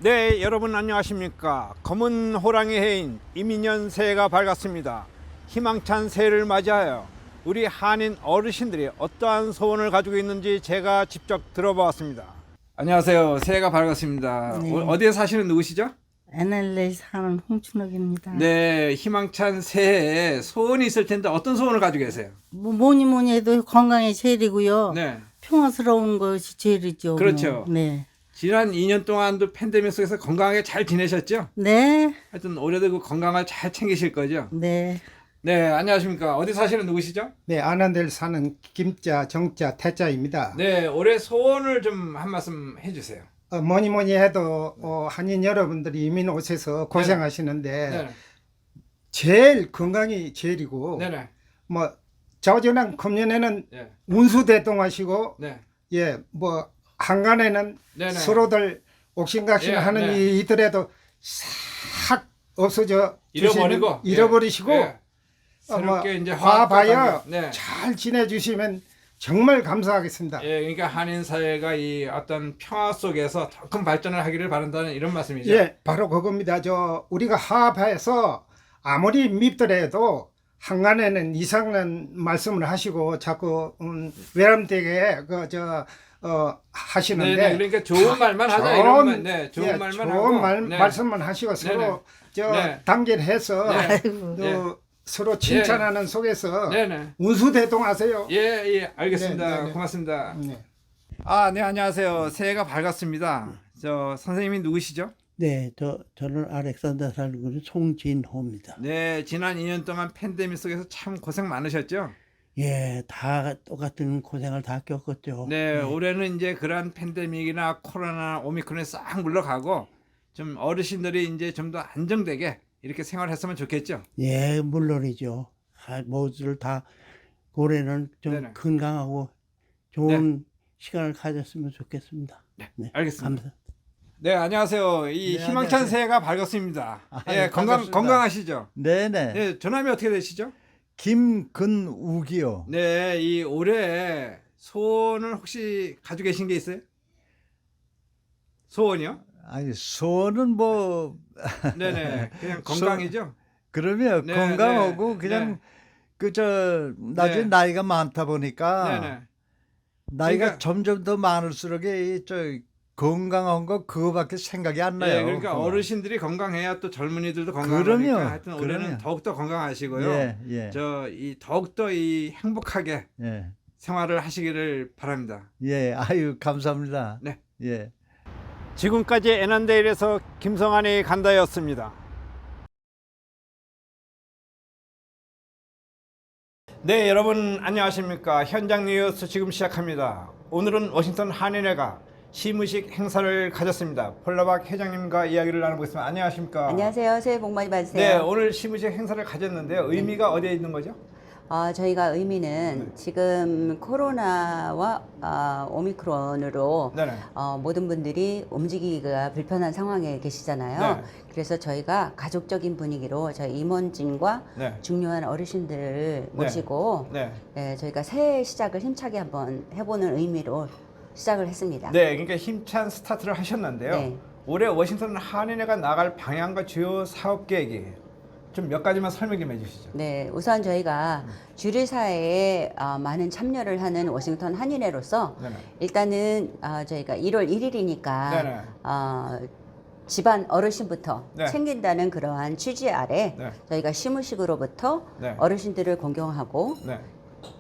네, 여러분 안녕하십니까. 검은 호랑이 해인 이민년 새해가 밝았습니다. 희망찬 새해를 맞이하여 우리 한인 어르신들이 어떠한 소원을 가지고 있는지 제가 직접 들어보았습니다. 안녕하세요. 새해가 밝았습니다. 네. 어디에 사시는 누구시죠? NLA 사는 홍춘옥입니다. 네, 희망찬 새해에 소원이 있을 텐데 어떤 소원을 가지고 계세요? 뭐니 뭐니 해도 건강이 제일이고요. 네, 평화스러운 것이 제일이죠. 그렇죠. 네. 지난 2년 동안도 팬데믹 속에서 건강하게 잘 지내셨죠? 네. 하여튼 올해도 그 건강을 잘 챙기실 거죠? 네. 네, 안녕하십니까. 어디 사시는 누구시죠? 네, 안한대를 사는 김자, 정자, 태자입니다. 네, 올해 소원을 좀 한 말씀 해주세요. 뭐니 뭐니 해도 한인 여러분들이 이민 오셔서 고생하시는데 네, 제일 건강이 제일이고 네네, 뭐 저저랑 금년에는 네, 운수대동하시고 네, 뭐 한간에는 네네. 서로들 옥신각신 예, 하는 네. 이들에도 싹 없어져 잃어버리고, 잃어버리시고 예. 새롭게 이제 화봐요. 화합과 네. 잘 지내주시면 정말 감사하겠습니다. 예, 그러니까 한인 사회가 이 어떤 평화 속에서 더 큰 발전을 하기를 바란다는 이런 말씀이죠. 예, 바로 그겁니다. 우리가 화합해서 아무리 밉더라도 한간에는 이상한 말씀을 하시고 자꾸 외람되게 하시는데 네네, 그러니까 좋은 말만 하자 이런 말, 네, 좋은 말만 좋은 하고, 말씀만 하시고 서로 네. 단결해서 네. 아이고. 네. 서로 칭찬하는 속에서 네네. 운수대동하세요. 예, 알겠습니다. 네, 네. 고맙습니다. 네. 아, 네, 안녕하세요. 새해가 밝았습니다. 선생님이 누구시죠? 네, 저는 알렉산더 살구리 송진호입니다. 네, 지난 2년 동안 팬데믹 속에서 참 고생 많으셨죠? 예, 다 똑같은 고생을 다 겪었죠. 네, 올해는 이제 그러한 팬데믹이나 코로나, 오미크론이 싹 물러가고 좀 어르신들이 이제 좀 더 안정되게 이렇게 생활했으면 좋겠죠? 예, 물론이죠. 모두들 다 올해는 좀 네네. 건강하고 좋은 시간을 가졌으면 좋겠습니다. 네, 알겠습니다. 감사. 네, 안녕하세요. 이 네, 희망찬 안녕하세요. 새해가 밝았습니다. 예, 네, 반갑습니다. 건강하시죠? 네네. 네, 전함이 어떻게 되시죠? 김근욱이요. 네, 이 올해 소원을 혹시 가지고 계신 게 있어요? 소원이요? 아니 소원은 뭐 네네, 그냥 건강이죠? 그러면 네, 건강하고 네, 그냥 네. 그저 나중에 네. 나이가 많다 보니까 네네. 나이가 그러니까- 점점 더 많을수록 이저 건강한 거 그거밖에 생각이 안 나요. 예, 그러니까 그거. 어르신들이 건강해야 또 젊은이들도 건강하니까 그럼요, 하여튼 올해는 그럼요. 더욱더 건강하시고요. 예, 예, 더욱더 이 행복하게 예, 생활을 하시기를 바랍니다. 예. 아유 감사합니다. 네. 예. 지금까지 애난데일에서 김성환이 간다였습니다. 네, 여러분 안녕하십니까. 현장 뉴스 지금 시작합니다. 오늘은 워싱턴 한인회가 시무식 행사를 가졌습니다. 폴라박 회장님과 이야기를 나눠보겠습니다. 안녕하십니까. 안녕하세요. 새해 복 많이 네, 받으세요. 오늘 시무식 행사를 가졌는데요. 의미가 어디에 있는 거죠? 저희가 의미는 지금 코로나와 오미크론으로 네네. 모든 분들이 움직이기가 불편한 상황에 계시잖아요. 네. 그래서 저희가 가족적인 분위기로 저희 임원진과 네. 중요한 어르신들을 모시고 네. 저희가 새해 시작을 힘차게 한번 해보는 의미로 시작을 했습니다. 네, 그러니까 힘찬 스타트를 하셨는데요. 네. 올해 워싱턴 한인회가 나갈 방향과 주요 사업 계획이 좀 몇 가지만 설명 좀 해주시죠. 네, 우선 저희가 주류사회에 많은 참여를 하는 워싱턴 한인회로서 네네. 일단은 저희가 1월 1일이니까 네네. 집안 어르신부터 네. 챙긴다는 그러한 취지 아래 네. 저희가 시무식으로부터 네. 어르신들을 공경하고 네,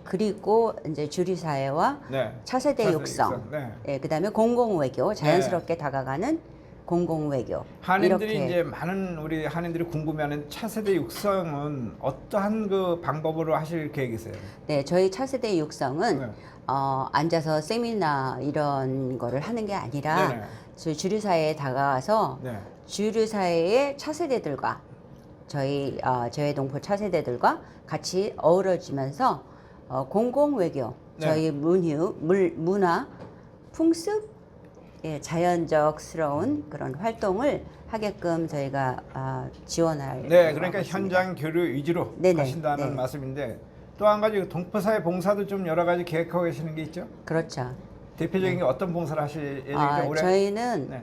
그리고 이제 주류사회와 네. 차세대 차세대 육성, 육성, 네. 예, 그다음에 공공외교 자연스럽게 다가가는 공공외교 한인들이 이렇게 이제 많은 우리 한인들이 궁금해하는 차세대 육성은 어떠한 그 방법으로 하실 계획이세요? 네, 저희 차세대 육성은 네. 앉아서 세미나 이런 거를 하는 게 아니라 네네. 저희 주류사회에 다가와서 네. 주류사회의 차세대들과 저희 재외동포 차세대들과 같이 어우러지면서 공공외교, 네. 저희 문화, 풍습, 예, 자연적스러운 그런 활동을 하게끔 저희가 지원할 네, 그러니까 하고 있습니다. 현장 교류 위주로 네네, 가신다는 네. 말씀인데 또 한 가지 동포사회 봉사도 좀 여러 가지 계획하고 계시는 게 있죠? 그렇죠. 대표적인 게 어떤 봉사를 하실 예정이죠? 올해? 저희는 네.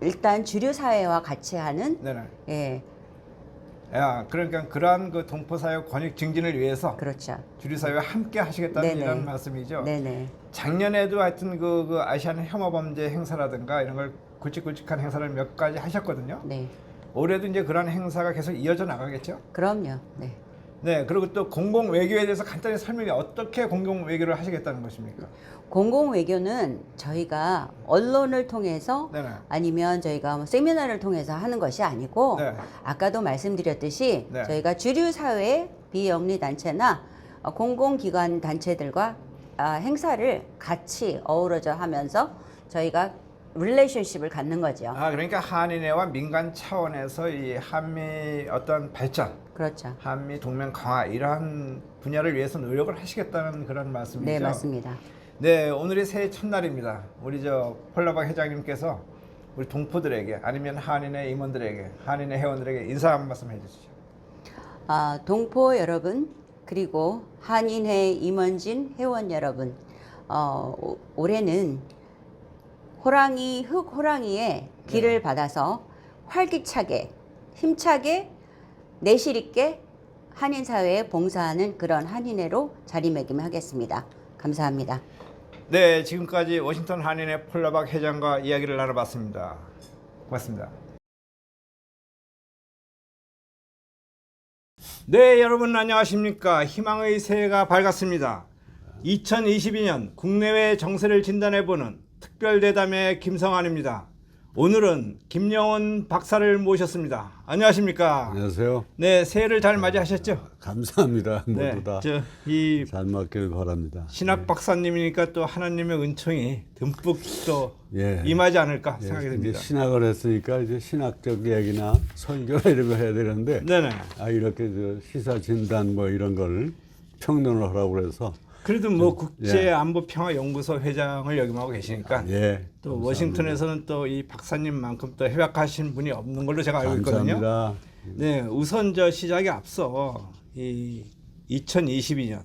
일단 주류 사회와 같이 하는 네네. 예, 야, 그러니까 그러한 그 동포사회 권익 증진을 위해서 그렇죠. 주류사회와 함께 하시겠다는 네네. 이런 말씀이죠. 네네. 작년에도 하여튼 그 아시안 혐오범죄 행사라든가 이런 걸 굵직굵직한 행사를 몇 가지 하셨거든요. 네. 올해도 이제 그런 행사가 계속 이어져 나가겠죠. 그럼요. 네. 네, 그리고 또 공공 외교에 대해서 간단히 설명해 어떻게 공공 외교를 하시겠다는 것입니까? 공공 외교는 저희가 언론을 통해서 네네. 아니면 저희가 뭐 세미나를 통해서 하는 것이 아니고 네. 아까도 말씀드렸듯이 네. 저희가 주류 사회 비영리 단체나 공공기관 단체들과 행사를 같이 어우러져 하면서 저희가 릴레이션십을 갖는 거죠. 아, 그러니까 한인회와 민간 차원에서 이 한미 어떤 발전, 그렇죠. 한미 동맹 강화 이러한 분야를 위해서 노력을 하시겠다는 그런 말씀이죠. 네, 맞습니다. 네, 오늘이 새해 첫날입니다. 우리 폴라박 회장님께서 우리 동포들에게 아니면 한인회 임원들에게, 한인회 회원들에게 인사 한 말씀 해주시죠. 동포 여러분, 그리고 한인회 임원진 회원 여러분, 올해는 흑호랑이의 길을 받아서 활기차게, 힘차게, 내실 있게 한인사회에 봉사하는 그런 한인회로 자리매김하겠습니다. 감사합니다. 네, 지금까지 워싱턴 한인회 폴라박 회장과 이야기를 나눠봤습니다. 고맙습니다. 네, 여러분 안녕하십니까. 희망의 새해가 밝았습니다. 2022년 국내외 정세를 진단해보는 특별대담의 김성환입니다. 오늘은 김영원 박사를 모셨습니다. 안녕하십니까. 안녕하세요. 네, 새해를 잘 맞이하셨죠? 감사합니다. 모두 네, 다 이 잘 맞길 바랍니다. 신학 박사님이니까 또 하나님의 은총이 듬뿍 또 예. 임하지 않을까 예, 생각이 이제 듭니다. 신학을 했으니까 이제 신학적 얘기나 설교나 이런 거 해야 되는데 네네. 이렇게 시사 진단 뭐 이런 걸 평론을 하라고 그래서 그래도 뭐 국제안보평화연구소 회장을 역임하고 계시니까 예. 또 감사합니다. 워싱턴에서는 또 이 박사님만큼 또 해박하신 분이 없는 걸로 제가 알고 있거든요. 감사합니다. 네, 우선 시작에 앞서 이 2022년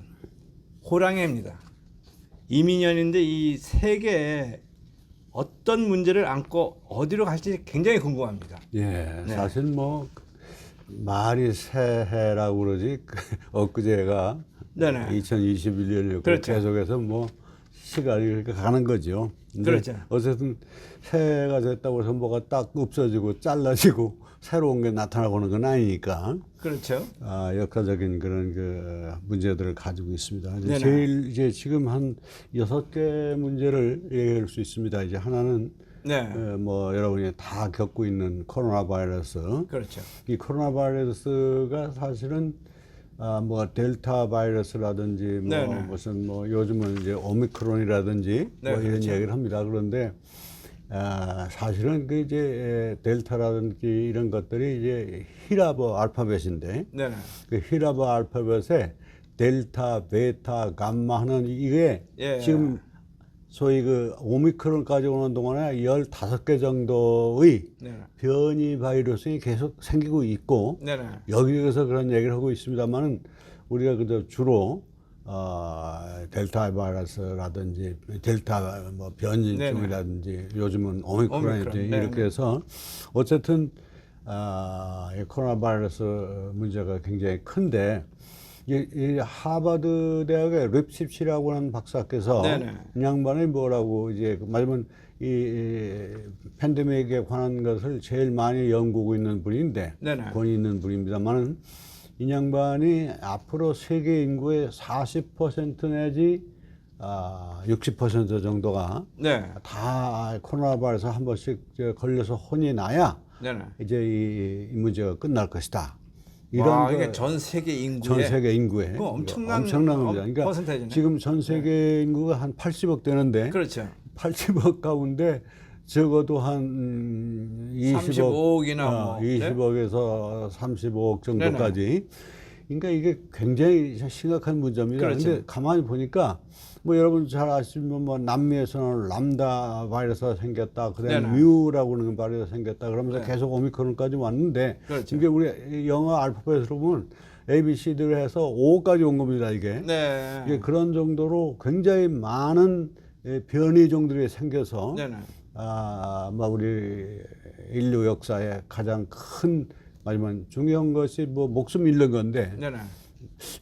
호랑이입니다. 이민년인데 이 세계에 어떤 문제를 안고 어디로 갈지 굉장히 궁금합니다. 예. 네. 사실 뭐 말이 새해라고 그러지 엊그제가 네네. 2021년이었고 그렇죠. 계속해서 뭐 시간이 이렇게 가는 거죠. 근데 그렇죠. 어쨌든 새해가 됐다고 해서 뭐가 딱 없어지고 잘라지고 새로운 게 나타나고는 건 아니니까 그렇죠. 역사적인 그런 그 문제들을 가지고 있습니다. 이제 네네. 제일 이제 지금 한 6개 문제를 얘기할 수 있습니다. 이제 하나는 네. 뭐 여러분이 다 겪고 있는 코로나 바이러스. 그렇죠. 이 코로나 바이러스가 사실은 뭐 델타 바이러스라든지 뭐 네네. 무슨 뭐 요즘은 이제 오미크론이라든지 네, 뭐 이런 그렇죠. 얘기를 합니다. 그런데 사실은 그 이제 델타라든지 이런 것들이 이제 히라버 알파벳인데 네네. 그 히라버 알파벳에 델타, 베타, 감마 하는 이게 예. 지금 소위 그 오미크론까지 오는 동안에 15개 정도의 네네. 변이 바이러스가 계속 생기고 있고 네네. 여기에서 그런 얘기를 하고 있습니다만은 우리가 그저 주로 델타 바이러스라든지 델타 뭐 변종이라든지 요즘은 오미크론이지 오미크론. 이렇게 네네. 해서 어쨌든 이 코로나 바이러스 문제가 굉장히 큰데 이 하버드 대학의 립십시라고 하는 박사께서 네네. 이 양반이 뭐라고 이제 말하면 이 팬데믹에 관한 것을 제일 많이 연구하고 있는 분인데 네네. 권위 있는 분입니다만은 이 양반이 앞으로 세계 인구의 40% 내지 60% 정도가 네. 다 코로나 바이러스 한 번씩 걸려서 혼이 나야 네네. 이제 이 문제가 끝날 것이다. 와, 그 이게 전 세계 인구의 전 세계 인구의 그거 엄청난 겁니다. 그러니까 퍼센테이지네. 지금 전 세계 인구가 한 80억 되는데 그렇죠. 80억 가운데 적어도 한 35억이나 뭐. 20억에서 35억 정도까지. 그러니까 이게 굉장히 심각한 문제입니다. 그렇죠. 그런데 가만히 보니까 뭐 여러분 잘 아시면 뭐 남미에서는 람다 바이러스가 생겼다, 그다음에 네네. 뮤라고 하는 바이러스가 생겼다, 그러면서 네. 계속 오미크론까지 왔는데 그렇죠. 이게 우리 영어 알파벳으로 보면 ABCD를 해서 O까지 온 겁니다. 이게. 네. 이게 그런 정도로 굉장히 많은 변이종들이 생겨서 네네. 막 우리 인류 역사에 가장 큰 마지막 중요한 것이 뭐 목숨 잃는 건데 네네.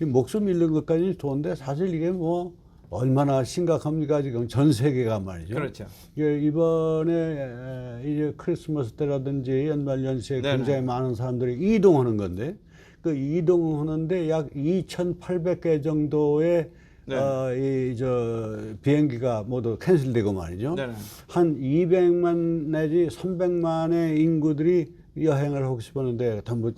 이 목숨 잃는 것까지 좋은데 사실 이게 뭐 얼마나 심각합니까 지금 전 세계가 말이죠. 그렇죠. 이번에 이제 크리스마스 때라든지 연말 연시에 네네. 굉장히 많은 사람들이 이동하는 건데 그 이동하는데 약 2,800개 정도의 네. 이 비행기가 모두 캔슬되고 말이죠. 네네. 한 200만 내지 300만의 인구들이 여행을 하고 싶었는데 전부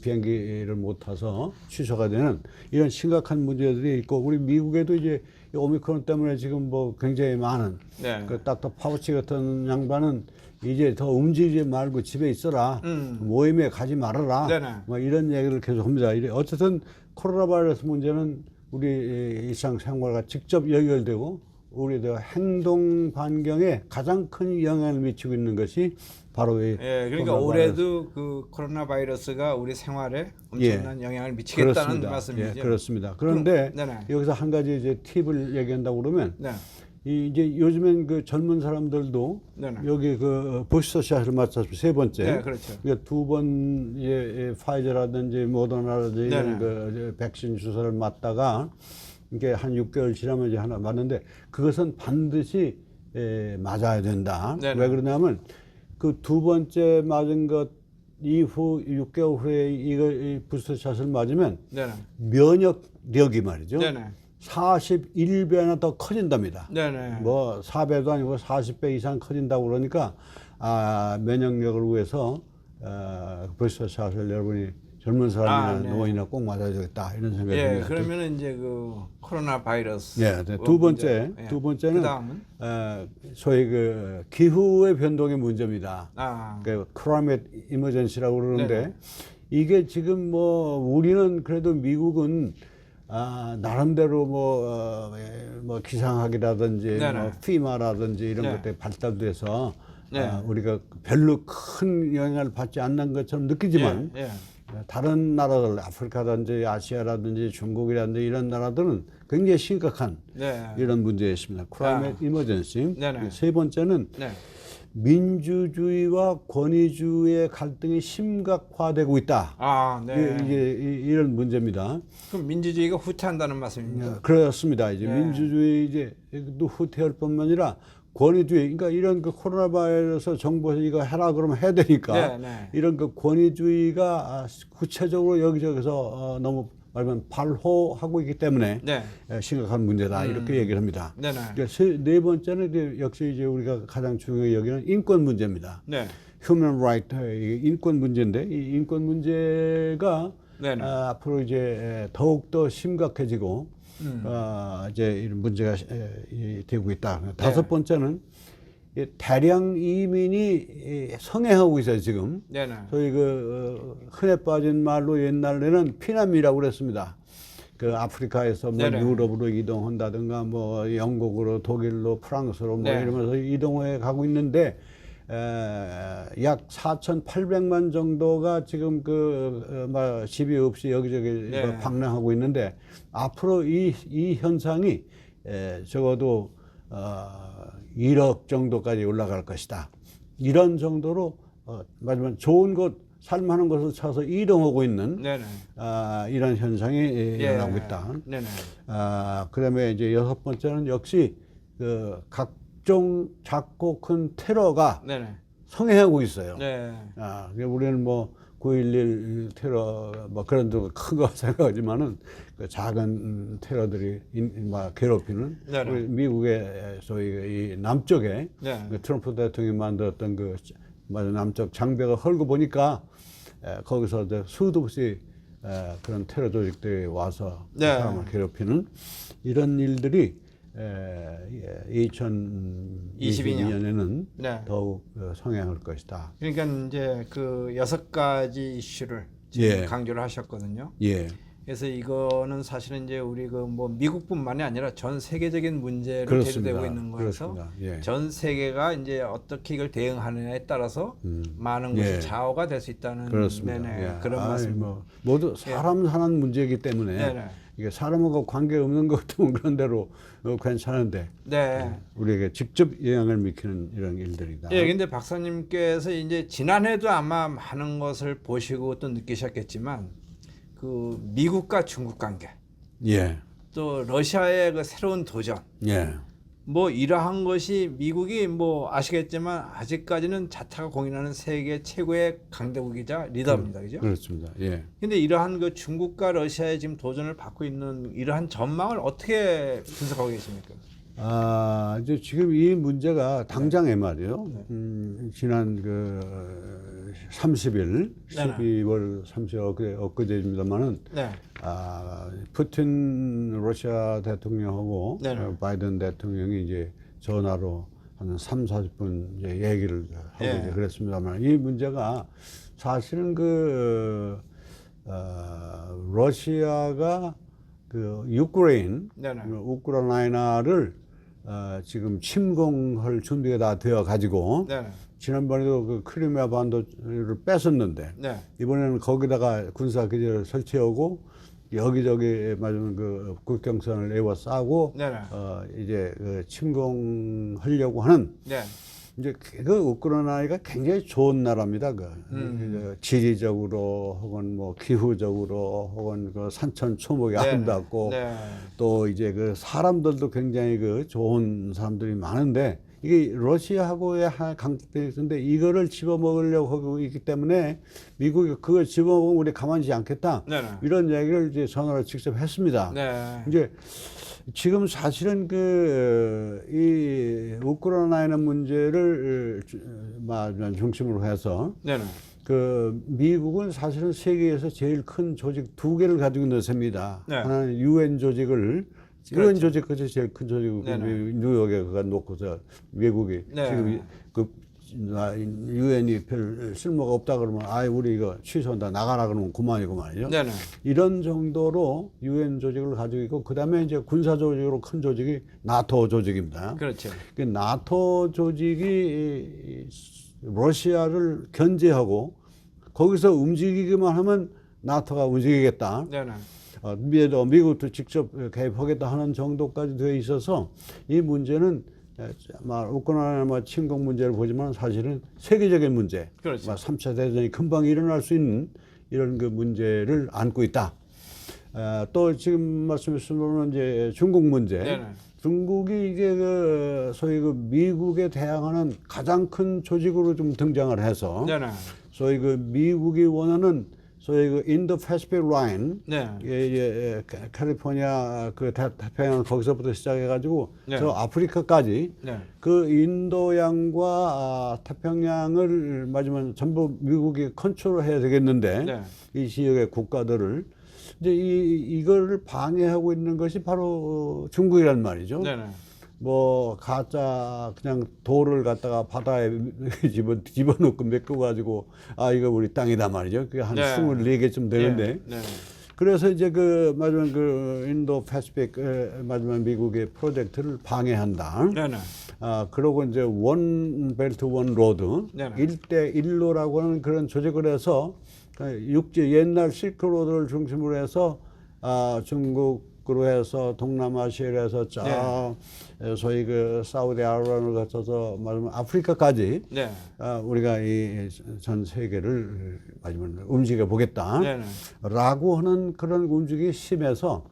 비행기를 못 타서 취소가 되는 이런 심각한 문제들이 있고 우리 미국에도 이제 이 오미크론 때문에 지금 뭐 굉장히 많은 네. 그 닥터 파우치 같은 양반은 이제 더 움직이지 말고 집에 있어라. 모임에 가지 말아라. 네네. 뭐 이런 얘기를 계속 합니다. 어쨌든 코로나 바이러스 문제는 우리 일상생활과 직접 연결되고 우리의 행동 반경에 가장 큰 영향을 미치고 있는 것이 바로 이 예, 그러니까 코로나 올해도 그 코로나 바이러스가 우리 생활에 엄청난 영향을 미치겠다는 그렇습니다. 말씀이죠. 예, 그렇습니다. 그런데 네네. 여기서 한 가지 이제 팁을 얘기한다고 그러면 네. 이제 요즘엔 그 젊은 사람들도 네네. 여기 그 부스터샷을 맞춰서 세 번째, 네, 그렇죠. 그러니까 두 번 파이저라든지 모더나라든지 네네. 이런 그 백신 주사를 맞다가 이게 한 6개월 지나면 이제 하나 맞는데 그것은 반드시 맞아야 된다. 네네. 왜 그러냐면 그 두 번째 맞은 것 이후 6개월 후에 이 부스터샷을 맞으면 네네. 면역력이 말이죠. 네네. 41배나 더 커진답니다. 네네. 뭐 4배도 아니고 40배 이상 커진다고 그러니까 면역력을 위해서 부스터샷을 여러분이 젊은 사람이나 네. 노인이나 꼭 맞아야 되겠다 이런 생각이 예, 듭니다. 그러면은 이제 그 코로나 바이러스. 예, 네. 두 번째, 문제. 예. 두 번째는 그다음은 소위 그 기후의 변동의 문제입니다. 그 클라이밋 이머전시라고 그러는데 네네. 이게 지금 뭐 우리는 그래도 미국은 나름대로 뭐 기상학이라든지 네네. 뭐 피마라든지 이런 네. 것들이 발달돼서 네. 우리가 별로 큰 영향을 받지 않는 것처럼 느끼지만 예, 예. 다른 나라들 아프리카라든지 아시아라든지 중국이라든지 이런 나라들은 굉장히 심각한 네. 이런 문제가 있습니다. 클라이밋 이머전시. 네네. 세 번째는 네. 민주주의와 권위주의의 갈등이 심각화되고 있다. 네. 이게 이런 문제입니다. 그럼 민주주의가 후퇴한다는 말씀입니까? 그렇습니다. 이제 네. 민주주의 이제도 후퇴할 뿐만 아니라 권위주의, 그러니까 이런 그 코로나 바이러스 정부에서 이거 해라 그러면 해야 되니까 네, 네. 이런 그 권위주의가 구체적으로 여기저기서 너무 말하면 발호하고 있기 때문에 네. 심각한 문제다 이렇게 얘기를 합니다. 네네. 네 번째는 이제 역시 이제 우리가 가장 중요하게 여기는 인권 문제입니다. 네. Human Right, 인권 문제인데 이 인권 문제가 네네. 앞으로 이제 더욱 더 심각해지고 이제 이런 문제가 되고 있다. 다섯 번째는 대량 이민이 성행하고 있어요 지금. 네네. 저희 그 흔해 빠진 말로 옛날에는 피난민이라고 그랬습니다. 그 아프리카에서 뭐 네네. 유럽으로 이동한다든가 뭐 영국으로 독일로 프랑스로 뭐 네. 이러면서 이동해 가고 있는데 약 4,800만 정도가 지금 집이 없이 여기저기 네. 방랑하고 있는데 앞으로 이 현상이 적어도 1억 정도까지 올라갈 것이다. 이런 정도로 마지막 좋은 곳 살만한 곳을 찾아서 이동하고 있는 네네. 이런 현상이 일어나고 있다. 네네. 그다음에 이제 여섯 번째는 역시 그 각종 작고 큰 테러가 네네. 성행하고 있어요. 네. 그러니까 우리는 뭐 9.11 테러 뭐 그런 큰 거 생각하지만은 그 작은 테러들이 괴롭히는 네네. 우리 미국의 소위 이 남쪽에 네. 그 트럼프 대통령이 만들었던 그 남쪽 장벽을 헐고 보니까 거기서 이제 수도 없이 그런 테러 조직들이 와서 그 네. 사람을 괴롭히는 이런 일들이 22년. 2022년에는 네. 더욱 성행할 것이다. 그러니까 이제 그 6가지 이슈를 지금 예. 강조를 하셨거든요. 예. 그래서 이거는 사실은 이제 우리 그 뭐 미국뿐만이 아니라 전 세계적인 문제로 그렇습니다. 대두되고 있는 거여서 그렇습니다. 예. 전 세계가 이제 어떻게 이걸 대응하느냐에 따라서 많은 것이 예. 좌우가 될 수 있다는 그렇습니다. 네네, 예. 그런 아이, 말씀입니다. 뭐 모두 사람 사는 문제이기 때문에 네네. 이게 사람하고 관계 없는 것 같으면 그런 대로 괜찮은데 네. 우리에게 직접 영향을 미치는 이런 일들이다. 예, 근데 박사님께서 이제 지난해도 아마 많은 것을 보시고 또 느끼셨겠지만 그 미국과 중국 관계, 예, 또 러시아의 그 새로운 도전, 예, 뭐 이러한 것이 미국이 뭐 아시겠지만 아직까지는 자타가 공인하는 세계 최고의 강대국이자 리더입니다, 그죠? 그렇습니다. 예. 근데 이러한 그 중국과 러시아의 지금 도전을 받고 있는 이러한 전망을 어떻게 분석하고 계십니까? 아, 이제 지금 이 문제가 당장에 말이요. 지난 그 30일, 네네. 12월 30일 엊그제입니다만은 네, 푸틴 러시아 대통령하고 네네. 바이든 대통령이 이제 전화로 한 3, 40분 이제 얘기를 하고 예. 이제 그랬습니다만 이 문제가 사실은 러시아가 그 유크레인, 네네. 우크라이나를 지금 침공할 준비가 다 되어 가지고 네, 지난번에도 그 크리미아 반도를 뺐었는데 네, 이번에는 거기다가 군사 기지를 설치하고 여기저기 맞으면 그 국경선을 에워싸고 네네. 이제 그 침공하려고 하는 네, 이제 그 우크라이나가 굉장히 좋은 나라입니다. 그 지리적으로 혹은 뭐 기후적으로 혹은 그 산천 초목이 아름답고 네, 또 이제 그 사람들도 굉장히 그 좋은 사람들이 많은데 이게 러시아하고의 강대이 있는데 이거를 집어먹으려고 하고 있기 때문에 미국이 그걸 집어먹으면 우리 가만히 있지 않겠다. 네, 이런 얘기를 이제 전화로 직접 했습니다. 네, 이제 지금 사실은 이 우크라이나 문제를 중심으로 해서 네, 그 미국은 사실은 세계에서 제일 큰 조직 두 개를 가지고 있는 셈입니다. 네. 하나는 유엔 조직을 그렇죠. 유엔 조직까지 제일 큰 조직이고 네네. 뉴욕에 그가 놓고서 외국이 네. 지금 그 유엔이 별 쓸모가 없다 그러면 아예 우리 이거 취소한다 나가라 그러면 그만이고 말이죠. 네, 이런 정도로 유엔 조직을 가지고 있고 그다음에 이제 군사 조직으로 큰 조직이 나토 조직입니다. 그렇죠. 그 나토 조직이 러시아를 견제하고 거기서 움직이기만 하면 나토가 움직이겠다. 네, 미국도 직접 개입하겠다 하는 정도까지 되어 있어서 이 문제는 우크라이나 침공 문제를 보지만 사실은 세계적인 문제, 그렇죠. 3차 대전이 금방 일어날 수 있는 이런 그 문제를 안고 있다. 또 지금 말씀하신 이제 중국 문제. 네네. 중국이 이게 소위 미국에 대항하는 가장 큰 조직으로 좀 등장을 해서 네, 소위 미국이 원하는 소위 인도 패시픽 라인, 네, 캘리포니아 태평양 거기서부터 시작해가지고 네. 저 아프리카까지 네, 그 인도양과 태평양을 맞으면 전부 미국이 컨트롤해야 되겠는데 네. 이 지역의 국가들을 이제 이거를 방해하고 있는 것이 바로 중국이란 말이죠. 네, 뭐 가짜 그냥 돌을 갖다가 바다에 집어넣고 메꿔가지고 이거 우리 땅이다 말이죠. 그게 한 네. 24개쯤 되는데 네, 그래서 이제 마지막 인도 패시픽 마지막 미국의 프로젝트를 방해한다. 네, 그러고 이제 원 벨트 원 로드 네. 1대1로라고 하는 그런 조직을 해서 육지 옛날 실크로드를 중심으로 해서 중국으로 해서 동남아시아로 해서 소위 사우디아라비아를 거쳐서 말하면 아프리카까지 네, 우리가 이 전 세계를 마지막으로 움직여 보겠다. 네, 라고 하는 그런 움직임이 심해서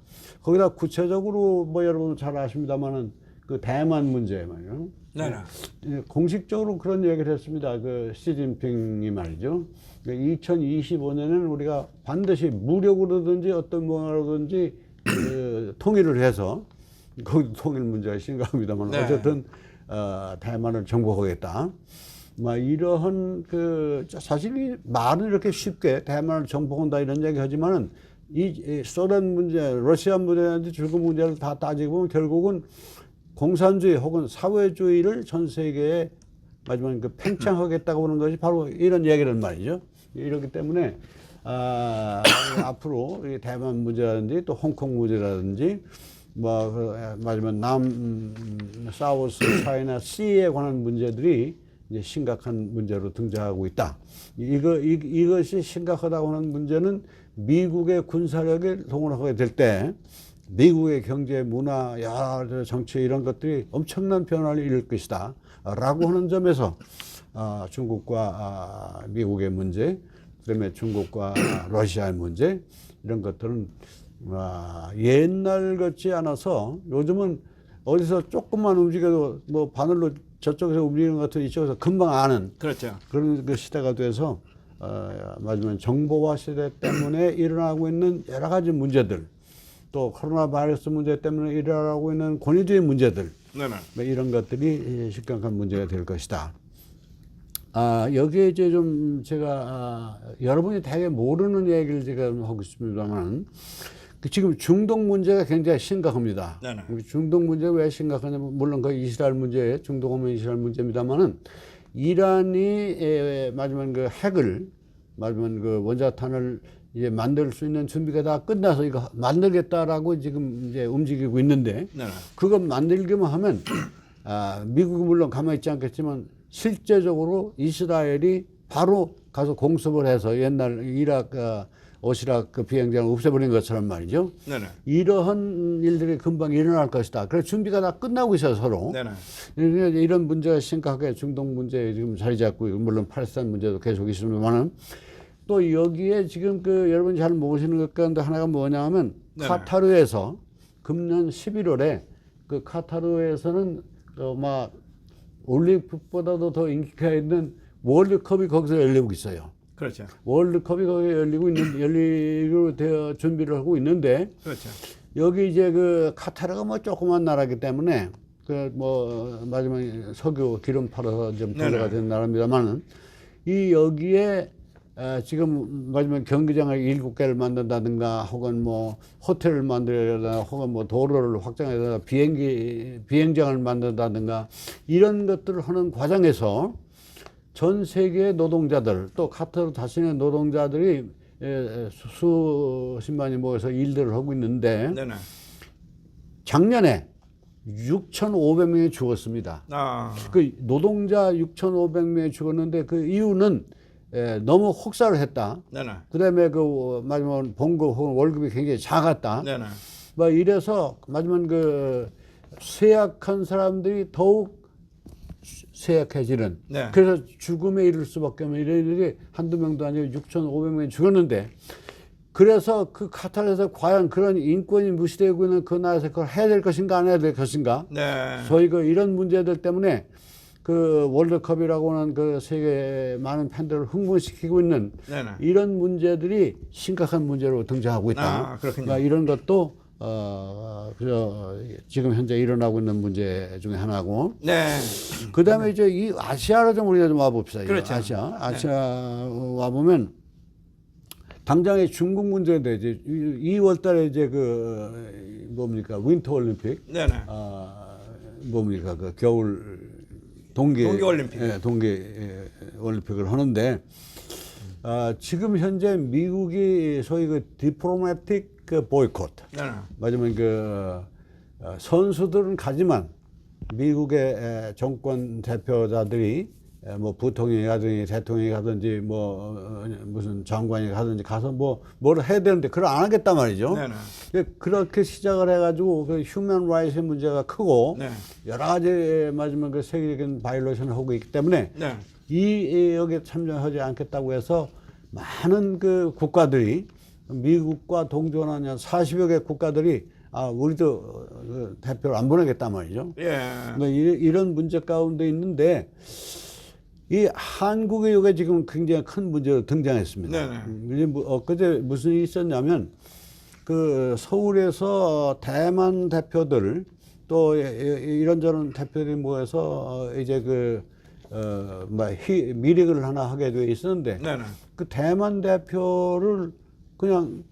거기다 구체적으로 뭐 여러분 잘 아십니다만은 그 대만 문제 말이요. 네, 공식적으로 그런 얘기를 했습니다. 시진핑이 말이죠. 2025년에는 우리가 반드시 무력으로든지 어떤 뭐라든지 통일을 해서 거기 통일 문제가 심각합니다만 네. 어쨌든 대만을 정복하겠다. 이러한 사실 말은 이렇게 쉽게 대만을 정복한다 이런 얘기 하지만은 이 소련 문제, 러시아 문제인지 중국 문제를 다 따지고 보면 결국은 공산주의 혹은 사회주의를 전 세계에 마지막에 팽창하겠다고 하는 것이 바로 이런 얘기란 말이죠. 이렇기 때문에 앞으로 이 대만 문제라든지 또 홍콩 문제라든지 맞으면 사우스 차이나 C에 관한 문제들이 이제 심각한 문제로 등장하고 있다. 이것이 심각하다고 하는 문제는 미국의 군사력을 동원하게 될 때 미국의 경제, 문화, 정치 이런 것들이 엄청난 변화를 이룰 것이다. 라고 하는 점에서 중국과 미국의 문제, 그다음에 중국과 러시아의 문제 이런 것들은 옛날 같지 않아서 요즘은 어디서 조금만 움직여도 뭐 바늘로 저쪽에서 움직이는 것 같은 이쪽에서 금방 아는 그렇죠. 그런 그 시대가 돼서 맞으면 정보화 시대 때문에 일어나고 있는 여러 가지 문제들, 또 코로나 바이러스 문제 때문에 일어나고 있는 권위주의 문제들, 네네. 뭐 이런 것들이 심각한 문제가 될 것이다. 여기에 이제 좀 제가 여러분이 되게 모르는 얘기를 제가 하고 싶습니다만, 지금 중동 문제가 굉장히 심각합니다. 네네. 중동 문제가 왜 심각하냐면, 물론 그 이스라엘 문제, 중동 하면 이스라엘 문제입니다만은, 이란이 마지막 그 핵을, 마지막 그 원자탄을 이제 만들 수 있는 준비가 다 끝나서 이거 만들겠다라고 지금 이제 움직이고 있는데, 네네. 그거 만들기만 하면, 미국은 물론 가만히 있지 않겠지만, 실제적으로 이스라엘이 바로 가서 공습을 해서 옛날 오시락 그 비행장을 없애버린 것처럼 말이죠. 네네. 이러한 일들이 금방 일어날 것이다. 그래서 준비가 다 끝나고 있어요, 서로. 네네. 이런 문제가 심각하게 중동 문제에 지금 자리 잡고, 물론 팔레스타인 문제도 계속 있습니다만은, 또 여기에 지금 여러분이 잘 모르시는 것 가운데 하나가 뭐냐 하면, 네네. 카타르에서 금년 11월에 그 카타르에서는 올림픽보다도 더 인기가 있는 월드컵이 거기서 열리고 있어요. 그렇죠. 월드컵이 거기 열리고 되어 준비를 하고 있는데, 그렇죠. 여기 이제 그 카타르가 뭐 조그만 나라기 때문에 마지막에 석유 기름 팔아서 좀 부자가 된 나라입니다만은, 여기에 지금 마지막 경기장을 7개를 만든다든가, 혹은 뭐 호텔을 만들다든가, 혹은 뭐 도로를 확장해서 비행장을 만든다든가, 이런 것들을 하는 과정에서 전 세계의 노동자들, 또 카타르 자신의 노동자들이 수십만이 모여서 일들을 하고 있는데, 네네. 작년에 6,500명이 죽었습니다. 그 노동자 6,500명이 죽었는데, 그 이유는 너무 혹사를 했다. 네네. 그다음에 마지막 봉급 혹은 월급이 굉장히 작았다. 네네. 뭐 이래서 마지막 쇠약한 사람들이 더욱 쇠약해지는. 네. 그래서 죽음에 이를 수밖에 없는 이런 일이 한두 명도 아니고 6,500명이 죽었는데, 그래서 그 카타르에서 과연 그런 인권이 무시되고 있는 그 나라에서 그걸 해야 될 것인가 안 해야 될 것인가. 네. 소위 이런 문제들 때문에 그 월드컵이라고 하는 그 세계 많은 팬들을 흥분시키고 있는 네네. 이런 문제들이 심각한 문제로 등장하고 있다. 그렇군요. 그러니까 이런 것도 지금 현재 일어나고 있는 문제 중에 하나고. 네. 그다음에 이제 이 아시아로 좀 우리가 좀 와봅시다. 그렇죠. 아시아 와보면 당장의 중국 문제인데, 이제 2월달에 이제 뭡니까 윈터 올림픽. 네네. 뭡니까 겨울 동계 올림픽. 동계 올림픽을 하는데, 지금 현재 미국이 소위 디플로마틱 보이콧. 네네. 맞으면 선수들은 가지만 미국의 정권 대표자들이 뭐 부통령이 가든지 대통령이 가든지 뭐 무슨 장관이 가든지 가서 뭘 해야 되는데 그걸 안 하겠단 말이죠. 네네. 그렇게 시작을 해가지고 휴먼 라이트의 문제가 크고, 네. 여러 가지 맞으면 세계적인 바이올레이션을 하고 있기 때문에, 네. 여기에 참여하지 않겠다고 해서 많은 국가들이, 미국과 동조하는 한 40여 개 국가들이 우리도 대표를 안 보내겠단 말이죠. 예. 그러니까 이런 문제 가운데 있는데, 이 한국의 이게 지금 굉장히 큰 문제로 등장했습니다. 네네. 엊그제 무슨 일이 있었냐면, 서울에서 대만 대표들, 또 이런저런 대표들이 모여서 이제 미팅을 하나 하게 돼 있었는데, 네네. 그 대만 대표를 그냥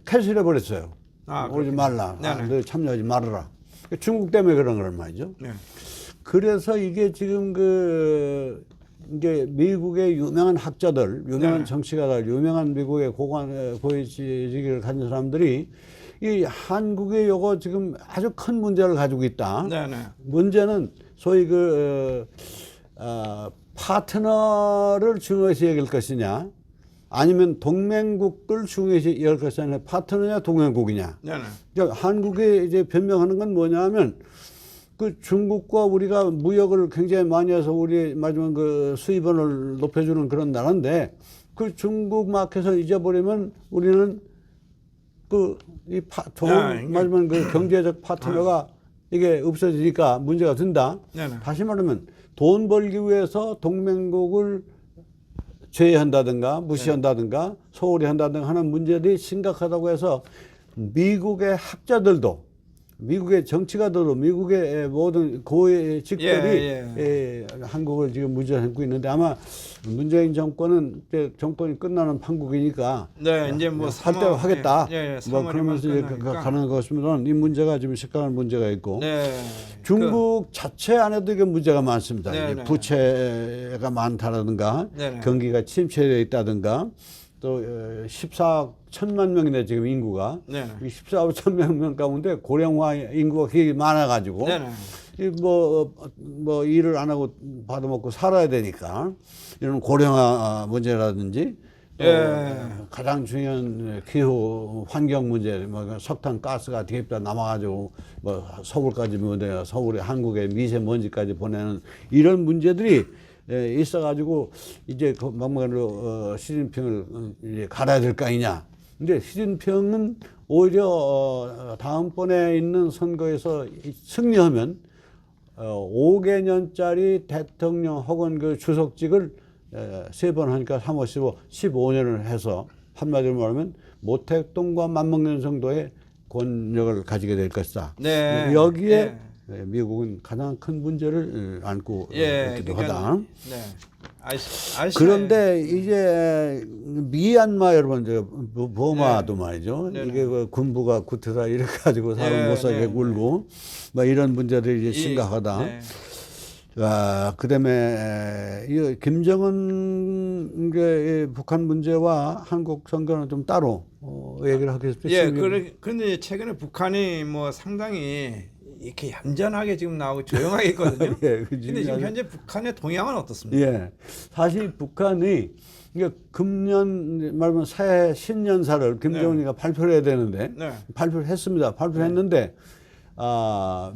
캐슬해 버렸어요. 오지 말라. 너 참여하지 말아라. 중국 때문에 그런 걸 말이죠. 네. 그래서 이게 지금 이게 미국의 유명한 학자들, 유명한 네. 정치가들, 유명한 미국의 고위직을 가진 사람들이 이 한국의 요거 지금 아주 큰 문제를 가지고 있다. 네네. 문제는 소위 파트너를 중요시 여길 것이냐, 아니면 동맹국을 중요시 여길 것이냐, 파트너냐 동맹국이냐. 네네. 그러니까 한국이 이제 변명하는 건 뭐냐면 그 중국과 우리가 무역을 굉장히 많이 해서 우리 마지막 그 수입원을 높여주는 그런 나라인데 그 중국 마켓을 잊어버리면 우리는 좋은 마지막 그 경제적 파트너가 이게 없어지니까 문제가 된다. 네네. 다시 말하면 돈 벌기 위해서 동맹국을 제외한다든가 무시한다든가 소홀히 한다든가 하는 문제들이 심각하다고 해서 미국의 학자들도 미국의 정치가들도 미국의 모든 고위직들이 한국을 지금 문제삼고 있는데 아마 문재인 정권은 이제 정권이 끝나는 판국이니까 네, 이제 뭐 할 대로 하겠다. 뭐 3월이면 그러면서 이제 끝나니까. 가는 것이면 이 문제가 지금 심각한 문제가 있고 네. 중국 자체 안에도 이게 문제가 많습니다. 네, 이게 네. 부채가 많다라든가 네, 네. 경기가 침체되어 있다든가 또 14억 1천만 명이네 지금 인구가. 네. 이 14억 1천만 명 가운데 고령화 인구가 굉장히 많아가지고 네네. 뭐 일을 안 하고 받아먹고 살아야 되니까 이런 고령화 문제라든지 또 가장 중요한 기후 환경 문제, 뭐 석탄 가스가 대입다 남아가지고 뭐 서울까지 서울에 한국의 미세먼지까지 보내는 이런 문제들이 있어가지고 이제 막말로 시진핑을 이제 갈아야 될 거 아니냐. 근데 시진핑은 오히려 다음번에 있는 선거에서 승리하면 5개년짜리 대통령 혹은 그 주석직을 3번 하니까 3, 5, 15, 15년을 해서 한마디로 말하면 모택동과 맞먹는 정도의 권력을 가지게 될 것이다. 네. 여기에 미국은 가장 큰 문제를 안고 있기도 하다. 네. 아시아 그런데 이제 미얀마 여러분 버마도 말이죠. 네네. 이게 그 군부가 구태타 이래 가지고 사람 네, 못 살게 네, 굴고 뭐 이런 문제들이 이제 심각하다. 네. 그다음에 이 김정은 북한 문제와 한국 선거는 좀 따로 얘기를 하겠습니다. 그런데 최근에 북한이 뭐 상당히 이렇게 얌전하게 지금 나오고 조용하게 있거든요. 근데 지금 현재 북한의 동향은 어떻습니까? 예. 사실 북한이 금년 말하면 새해 신년사를 김정은이가 발표를 해야 되는데 발표를 했습니다. 발표를 했는데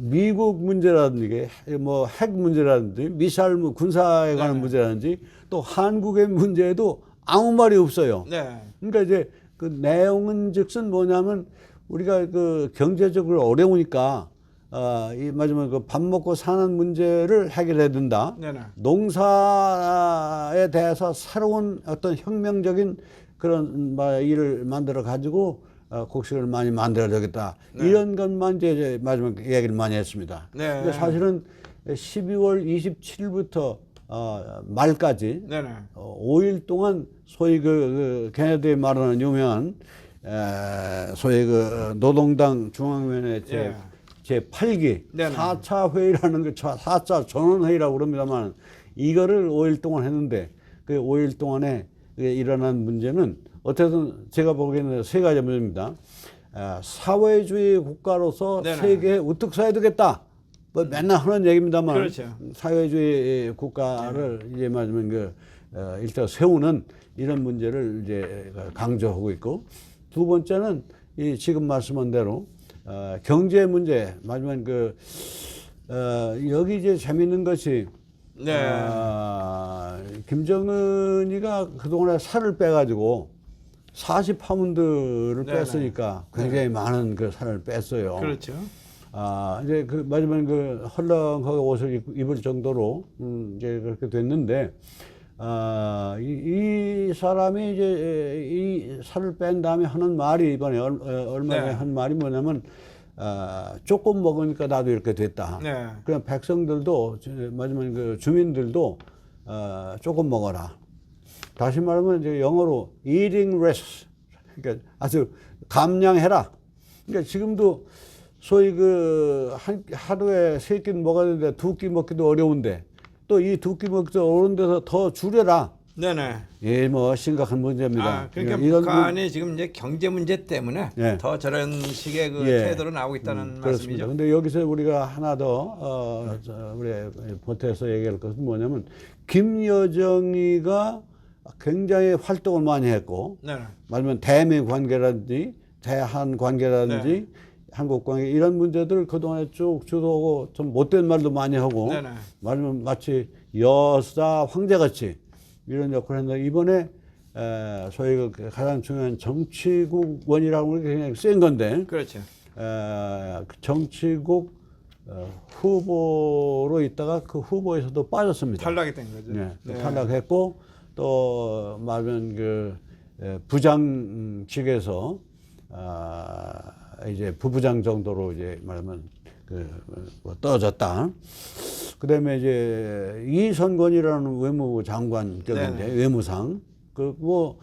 미국 문제라든지 뭐 핵 문제라든지 미사일 군사에 관한 문제라든지 또 한국의 문제에도 아무 말이 없어요. 그러니까 이제 그 내용은 즉슨 뭐냐면 우리가 그 경제적으로 어려우니까 이 마지막에 그 밥 먹고 사는 문제를 해결해야 된다. 농사에 대해서 새로운 어떤 혁명적인 그런 일을 만들어 가지고 곡식을 많이 만들어야겠다. 이런 것만 이제 마지막 얘기를 많이 했습니다. 근데 사실은 12월 27일부터 말까지 5일 동안 소위 걔네들이 말하는 유명한 소위 그 노동당 중앙위원회 제8기 4차 회의라는 거 4차 전원회의라고 그럽니다만 이거를 5일 동안 했는데 그 5일 동안에 일어난 문제는 어쨌든 제가 보기에는 3가지 문제입니다. 사회주의 국가로서 세계에 우뚝 서야 되겠다. 뭐 맨날 하는 얘기입니다만 사회주의 국가를 이제 말하면 일단 세우는 이런 문제를 이제 강조하고 있고 두 번째는 이 지금 말씀한 대로 경제 문제 마지막 여기 이제 재밌는 것이 김정은이가 그동안에 살을 빼가지고 40파운드를 뺐으니까 굉장히 많은 그 살을 뺐어요. 그렇죠. 이제 그 마지막에 그 헐렁하게 옷을 입을 정도로 이제 그렇게 됐는데 이 사람이 이제 이 살을 뺀 다음에 하는 말이 이번에 얼마 전에 한 말이 뭐냐면 조금 먹으니까 나도 이렇게 됐다. 그냥 백성들도 마지막에 그 주민들도 조금 먹어라. 다시 말하면 이제 영어로 eating less. 그러니까 아주 감량해라. 그러니까 지금도 소위 하루에 3끼 먹어야 되는데 2끼 먹기도 어려운데 또 이 두 끼 먹자 오는 데서 더 줄여라. 네네. 예, 뭐 심각한 문제입니다. 아, 그러니까 이런 북한이 지금 이제 경제 문제 때문에 예. 더 저런 식의 그 예. 태도로 나오고 있다는 그렇습니다. 말씀이죠. 근데 여기서 우리가 하나 더 우리 보태서 얘기할 것은 뭐냐면 김여정이가 굉장히 활동을 많이 했고 네네. 말하면 대미 관계라든지 대한 관계라든지 네. 한국 관계 이런 문제들 그동안에 쭉 주도하고 좀 못된 말도 많이 하고 네네. 말하면 마치 여사 황제같이 이런 역할을 했는데 이번에 소위 그 가장 중요한 정치국원이라고 하는 게 굉장히 센 건데 그렇죠. 그 정치국 후보로 있다가 그 후보에서도 빠졌습니다. 탈락이 된 거죠. 네, 네. 탈락했고 또 말하면 그 부장 측에서 이제 부부장 정도로 이제 말하면 뭐 떨어졌다. 그다음에 이제 이선건이라는 외무부 장관격인데 네네. 외무상 그 뭐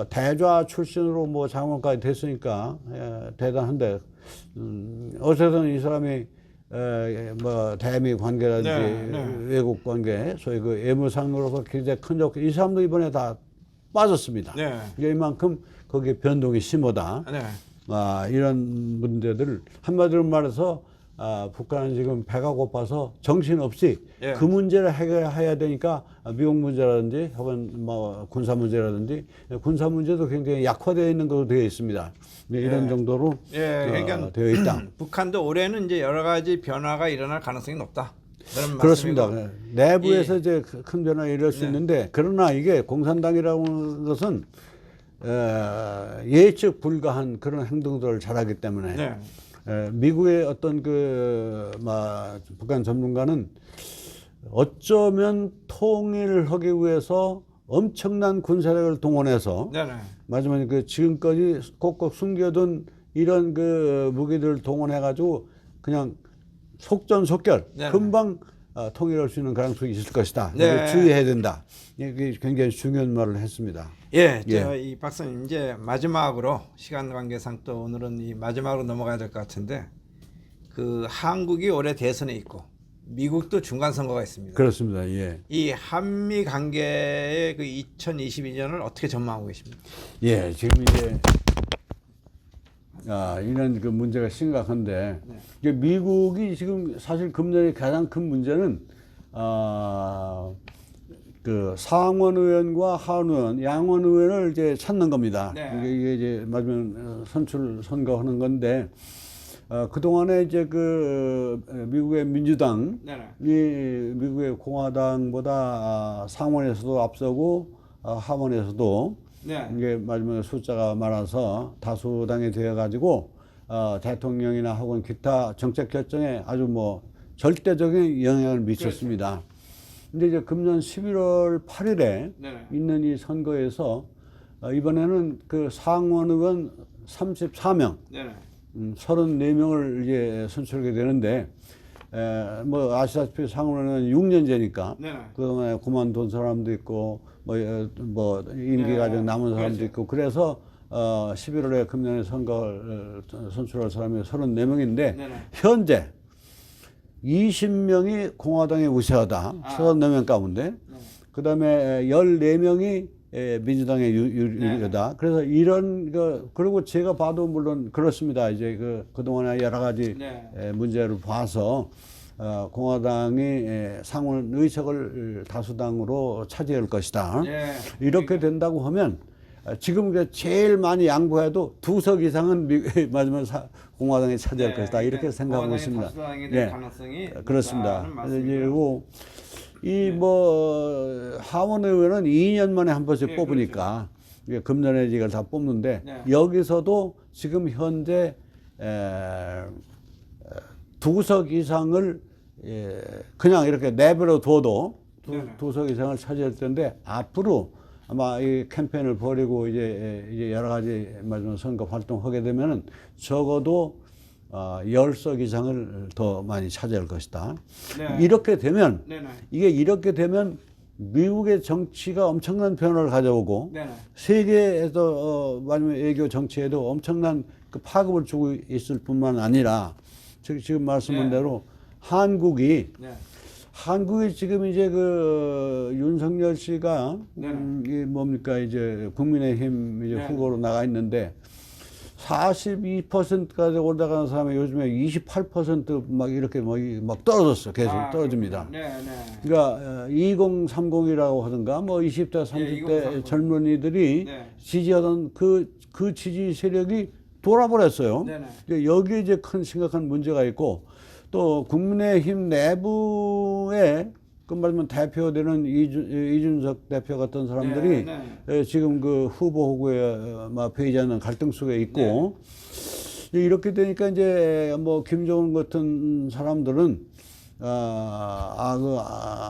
대좌 출신으로 뭐 장관까지 됐으니까 대단한데 어쨌든 이 사람이 뭐 대미 관계라든지 네, 네. 외국 관계 소위 그 외무상으로서 굉장히 큰 역할 이 사람도 이번에 다 빠졌습니다. 네. 이게 이만큼 거기에 변동이 심하다. 네. 이런 문제들을 한마디로 말해서 북한은 지금 배가 고파서 정신없이 예. 그 문제를 해결해야 되니까 미국 문제라든지 혹은 뭐 군사 문제라든지 군사 문제도 굉장히 약화되어 있는 것으로 되어 있습니다. 이런 예. 정도로 예, 그러니까 되어 있다. 북한도 올해는 이제 여러 가지 변화가 일어날 가능성이 높다. 그런 그렇습니다. 말씀이고. 내부에서 이제 큰 변화가 일어날 수 네. 있는데 그러나 이게 공산당이라고 하는 것은 예측 불가한 그런 행동들을 잘하기 때문에 네. 미국의 어떤 북한 전문가는 어쩌면 통일을 하기 위해서 엄청난 군사력을 동원해서 네네. 마지막에 그 지금까지 꼭꼭 숨겨둔 이런 그 무기들을 동원해가지고 그냥 속전속결 네네. 금방 통일할 수 있는 가능성이 있을 것이다. 네. 이거 주의해야 된다. 이게 굉장히 중요한 말을 했습니다. 예, 예. 이 박사님 이제 마지막으로 시간 관계상 또 오늘은 이 마지막으로 넘어가야 될 것 같은데 그 한국이 올해 대선에 있고 미국도 중간 선거가 있습니다. 그렇습니다. 예. 이 한미 관계의 그 2022년을 어떻게 전망하고 계십니까? 예, 지금 이제 이런 그 문제가 심각한데 이게 미국이 지금 사실 금년의 가장 큰 문제는 그 상원 의원과 하원 의원, 양원 의원을 이제 찾는 겁니다. 네. 이게 이제 맞으면 선출 선거하는 건데 그 동안에 이제 그 미국의 민주당이 미국의 공화당보다 상원에서도 앞서고 하원에서도 네. 이게 마지막에 숫자가 많아서 다수당이 되어 가지고 대통령이나 혹은 기타 정책 결정에 아주 뭐 절대적인 영향을 미쳤습니다. 근데 이제 금년 11월 8일에 네네. 있는 이 선거에서 이번에는 그 상원 의원 34명, 네네. 34명을 이제 선출하게 되는데 뭐 아시다시피 상원은 6년제니까 네네. 그동안에 그만둔 사람도 있고 뭐 임기가 좀 남은 사람도 그렇죠. 있고 그래서 11월에 금년에 선거를 선출할 사람이 34명인데 네네. 현재 20명이 공화당에 우세하다. 34명 가운데. 그다음에 14명이 민주당에 유리하다. 그래서 이런 그리고 제가 봐도 물론 그렇습니다. 이제 그동안에 여러 가지 문제를 봐서 공화당이 상원 의석을 다수당으로 차지할 것이다. 이렇게 된다고 하면 지금 제일 많이 양보해도 2석 이상은 마지막 공화당이 차지할 것이다. 이렇게 생각하고 있습니다. 될 가능성이 그렇습니다. 맞습니다. 그리고 이 하원 의원은 2년 만에 한 번씩 뽑으니까 이게 금년에 이걸 다 뽑는데 여기서도 지금 현재 2석 이상을 그냥 이렇게 내버려 둬도 2석 이상을 차지할 텐데 앞으로 아마 이 캠페인을 벌이고 이제 여러 가지 마지막 선거 활동하게 되면은 적어도 10석 이상을 더 많이 차지할 것이다. 이렇게 되면 이렇게 되면 미국의 정치가 엄청난 변화를 가져오고 세계에서 마지막 외교 정치에도 엄청난 그 파급을 주고 있을 뿐만 아니라 지금 말씀한 대로 한국이 한국이 지금 이제 그 윤석열 씨가 이게 뭡니까 이제 국민의힘 이제 후보로 나가 있는데 42%까지 올라가는 사람이 요즘에 28%막 이렇게 막 떨어졌어. 계속 떨어집니다. 그러니까 2030이라고 하든가 뭐 20대, 30대 젊은이들이 지지하던 그 지지 세력이 돌아버렸어요. 그러니까 여기에 이제 큰 심각한 문제가 있고 또 국민의힘 내부에 그 말하면 대표되는 이준석 대표 같은 사람들이 지금 그 후보 후보에 막 배제하는 갈등 속에 있고 이렇게 되니까 이제 뭐 김정은 같은 사람들은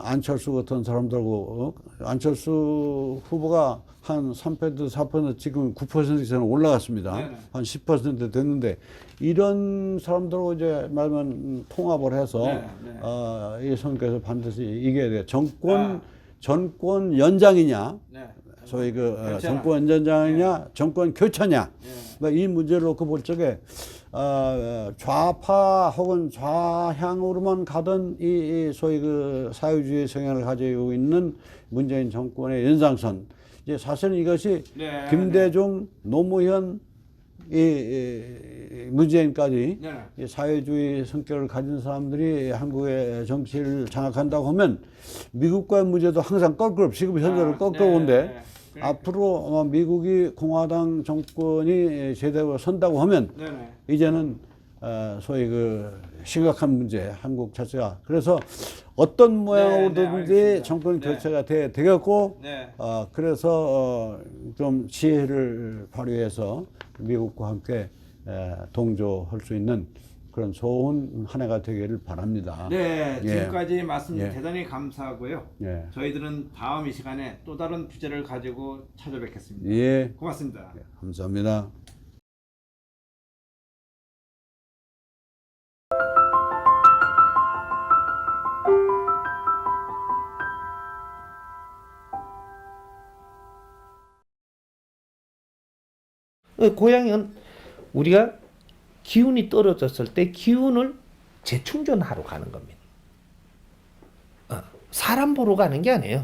안철수 같은 사람들하고 안철수 후보가 한 3%, 4% 지금 9% 이상 올라갔습니다. 한 10% 됐는데 이런 사람들하고 이제 말하면 통합을 해서 이 선거에서 반드시 이겨야 돼요. 정권 연장이냐, 소위 그 정권 연장이냐, 정권 교체냐, 이 문제를 놓고 볼 적에 좌파 혹은 좌향으로만 가던 이 소위 그 사회주의 성향을 가지고 있는 문재인 정권의 연장선. 이제 사실은 이것이 김대중, 노무현, 문재인까지 사회주의 성격을 가진 사람들이 한국의 정치를 장악한다고 하면 미국과의 문제도 항상 껄끄럽, 지금 현재로 껄끄러운데 앞으로 미국이 공화당 정권이 제대로 선다고 하면 이제는 소위 그 심각한 문제, 한국 자체가. 그래서 어떤 모양으로든지 정권 교체가 되겠고, 그래서 좀 지혜를 발휘해서 미국과 함께 동조할 수 있는 그런 좋은 한 해가 되기를 바랍니다. 네, 지금까지 말씀 대단히 감사하고요. 예. 저희들은 다음 이 시간에 또 다른 주제를 가지고 찾아뵙겠습니다. 예. 고맙습니다. 감사합니다. 고향은 우리가 기운이 떨어졌을 때 기운을 재충전하러 가는 겁니다. 사람 보러 가는 게 아니에요.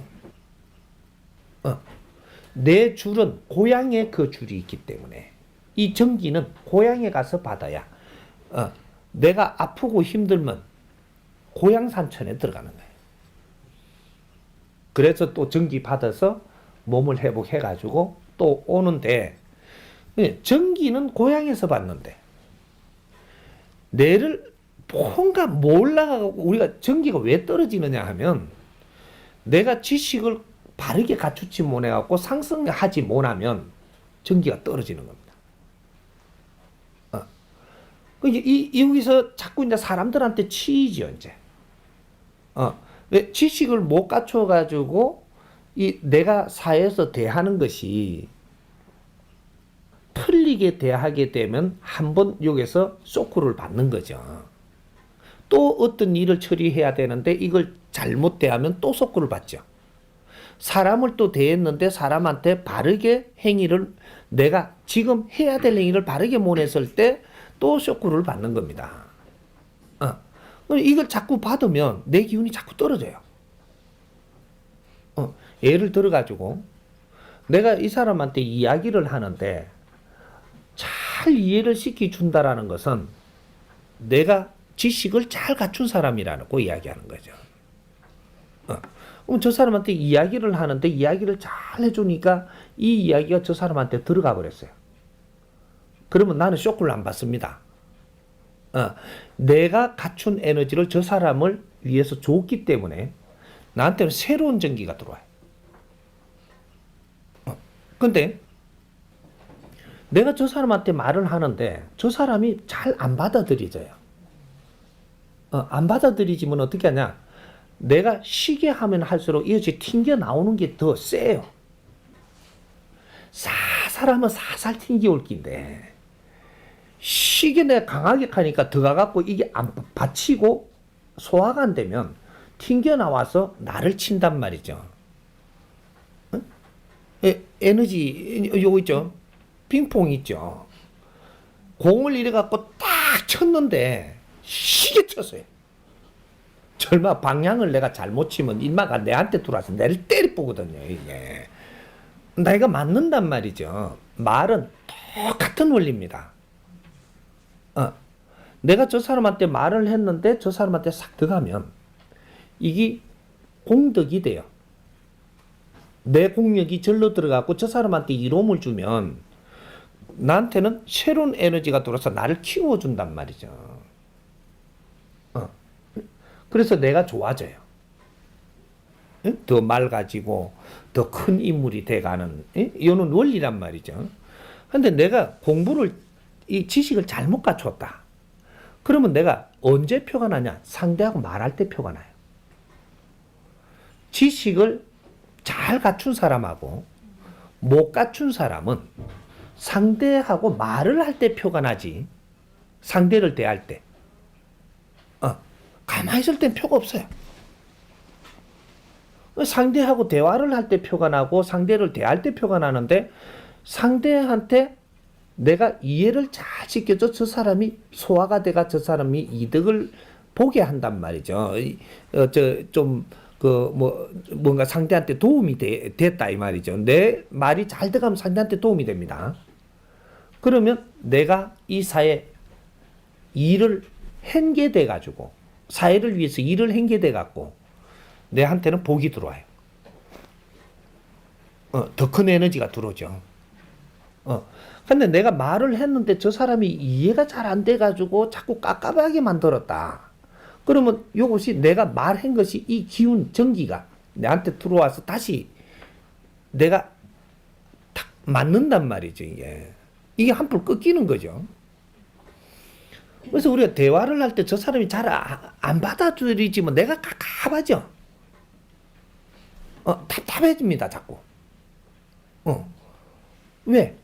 내 줄은 고향에 그 줄이 있기 때문에 이 전기는 고향에 가서 받아야 내가 아프고 힘들면 고향 산천에 들어가는 거예요. 그래서 또 전기 받아서 몸을 회복해가지고 또 오는데 전기는 고향에서 받는데 뇌를 뭔가 몰라가고 우리가 전기가 왜 떨어지느냐 하면 내가 지식을 바르게 갖추지 못해갖고 상승하지 못하면 전기가 떨어지는 겁니다. 여기서 자꾸 이제 사람들한테 치이죠, 이제. 왜 지식을 못 갖춰가지고 내가 사회에서 대하는 것이 틀리게 대하게 되면 한번 여기서 쇼크를 받는 거죠. 또 어떤 일을 처리해야 되는데 이걸 잘못 대하면 또 쇼크를 받죠. 사람을 또 대했는데 사람한테 바르게 행위를 내가 지금 해야 될 행위를 바르게 못 했을 때 또 쇼크를 받는 겁니다. 이걸 자꾸 받으면 내 기운이 자꾸 떨어져요. 예를 들어가지고 내가 이 사람한테 이야기를 하는데 잘 이해를 시켜준다라는 것은 내가 지식을 잘 갖춘 사람이라고 이야기하는 거죠. 그럼 저 사람한테 이야기를 하는데 이야기를 잘 해주니까 이 이야기가 저 사람한테 들어가 버렸어요. 그러면 나는 쇼크를 안 받습니다. 내가 갖춘 에너지를 저 사람을 위해서 줬기 때문에 나한테는 새로운 전기가 들어와요. 근데 내가 저 사람한테 말을 하는데 저 사람이 잘 안 받아들여져요. 안 받아들이지면 어떻게 하냐? 내가 쉬게 하면 할수록 이것이 튕겨 나오는 게 더 세요. 사살하면 사살 튕겨올 긴데 쉬게 내가 강하게 하니까 들어가갖고 이게 안 받치고 소화가 안 되면 튕겨 나와서 나를 친단 말이죠. 에너지 요거 있죠. 핑퐁 있죠. 공을 이래 갖고 딱 쳤는데 시계 쳤어요. 절마 방향을 내가 잘못 치면 인마가 내한테 들어와서 내를 때리보거든요. 이게 내가 맞는단 말이죠. 말은 똑같은 원리입니다. 내가 저 사람한테 말을 했는데 저 사람한테 싹 들어가면 이게 공덕이 돼요. 내 공력이 절로 들어가고 저 사람한테 이로움을 주면 나한테는 새로운 에너지가 들어서 나를 키워준단 말이죠. 그래서 내가 좋아져요. 더 맑아지고 더 큰 인물이 돼가는 이거는 원리란 말이죠. 근데 내가 공부를 이 지식을 잘못 갖췄다. 그러면 내가 언제 표가 나냐? 상대하고 말할 때 표가 나요. 지식을 잘 갖춘 사람하고 못 갖춘 사람은 상대하고 말을 할 때 표가 나지. 상대를 대할 때. 가만히 있을 땐 표가 없어요. 상대하고 대화를 할 때 표가 나고 상대를 대할 때 표가 나는데 상대한테 내가 이해를 잘 시켜줘 저 사람이 소화가 돼가 저 사람이 이득을 보게 한단 말이죠. 뭔가 상대한테 도움이 됐다 이 말이죠. 내 말이 잘 돼가면 상대한테 도움이 됩니다. 그러면 내가 이 사회 일을 한 게 돼가지고 사회를 위해서 일을 한 게 돼갖고 내한테는 복이 들어와요. 더 큰 에너지가 들어오죠. 근데 내가 말을 했는데 저 사람이 이해가 잘 안 돼가지고 자꾸 깝깝하게 만들었다. 그러면 이것이 내가 말한 것이 이 기운 전기가 내한테 들어와서 다시 내가 탁 맞는단 말이죠. 이게 한풀 꺾이는 거죠. 그래서 우리가 대화를 할 때 저 사람이 잘 안 받아들이지만 내가 갑갑하죠. 답답해집니다, 자꾸. 왜?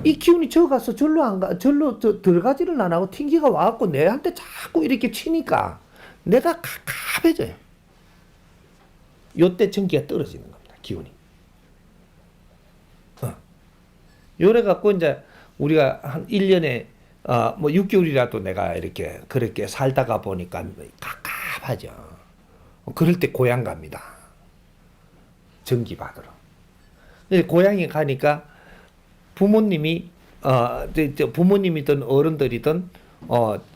이 기운이 저 가서 절로 들어가지를 안 하고 튕기가 와갖고 내한테 자꾸 이렇게 치니까 내가 갑갑해져요. 요때 전기가 떨어지는 겁니다, 기운이. 요래 갖고 이제 우리가 한 1년에 뭐 6개월이라도 내가 이렇게 그렇게 살다가 보니까 갑갑하죠. 그럴 때 고향 갑니다. 전기 받으러. 고향에 가니까 부모님이 부모님이든 어른들이든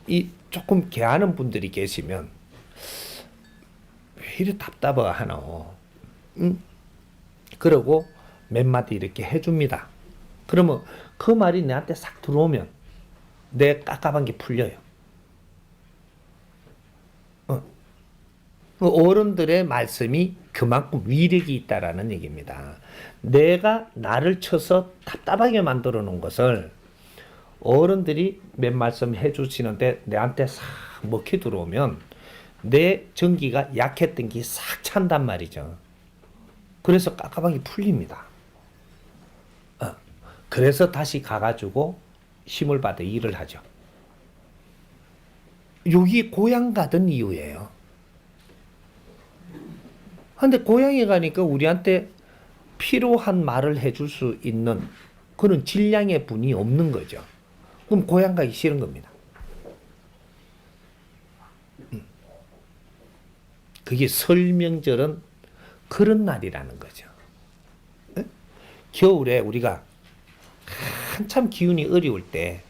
이 조금 개하는 분들이 계시면 왜 이리 답답하노? 그러고 몇 마디 이렇게 해줍니다. 그러면 그 말이 내한테 싹 들어오면 내 깝깝한 게 풀려요. 어른들의 말씀이 그만큼 위력이 있다라는 얘기입니다. 내가 나를 쳐서 답답하게 만들어 놓은 것을 어른들이 몇 말씀 해주시는데 내한테 싹 먹혀 들어오면 내 전기가 약했던 게 싹 찬단 말이죠. 그래서 깝깝한 게 풀립니다. 그래서 다시 가가지고 힘을 받아 일을 하죠. 여기 고향 가던 이유예요. 근데 고향에 가니까 우리한테 필요한 말을 해줄 수 있는 그런 질량의 분이 없는 거죠. 그럼 고향 가기 싫은 겁니다. 그게 설 명절은 그런 날이라는 거죠. 겨울에 우리가 한참 기운이 어려울 때,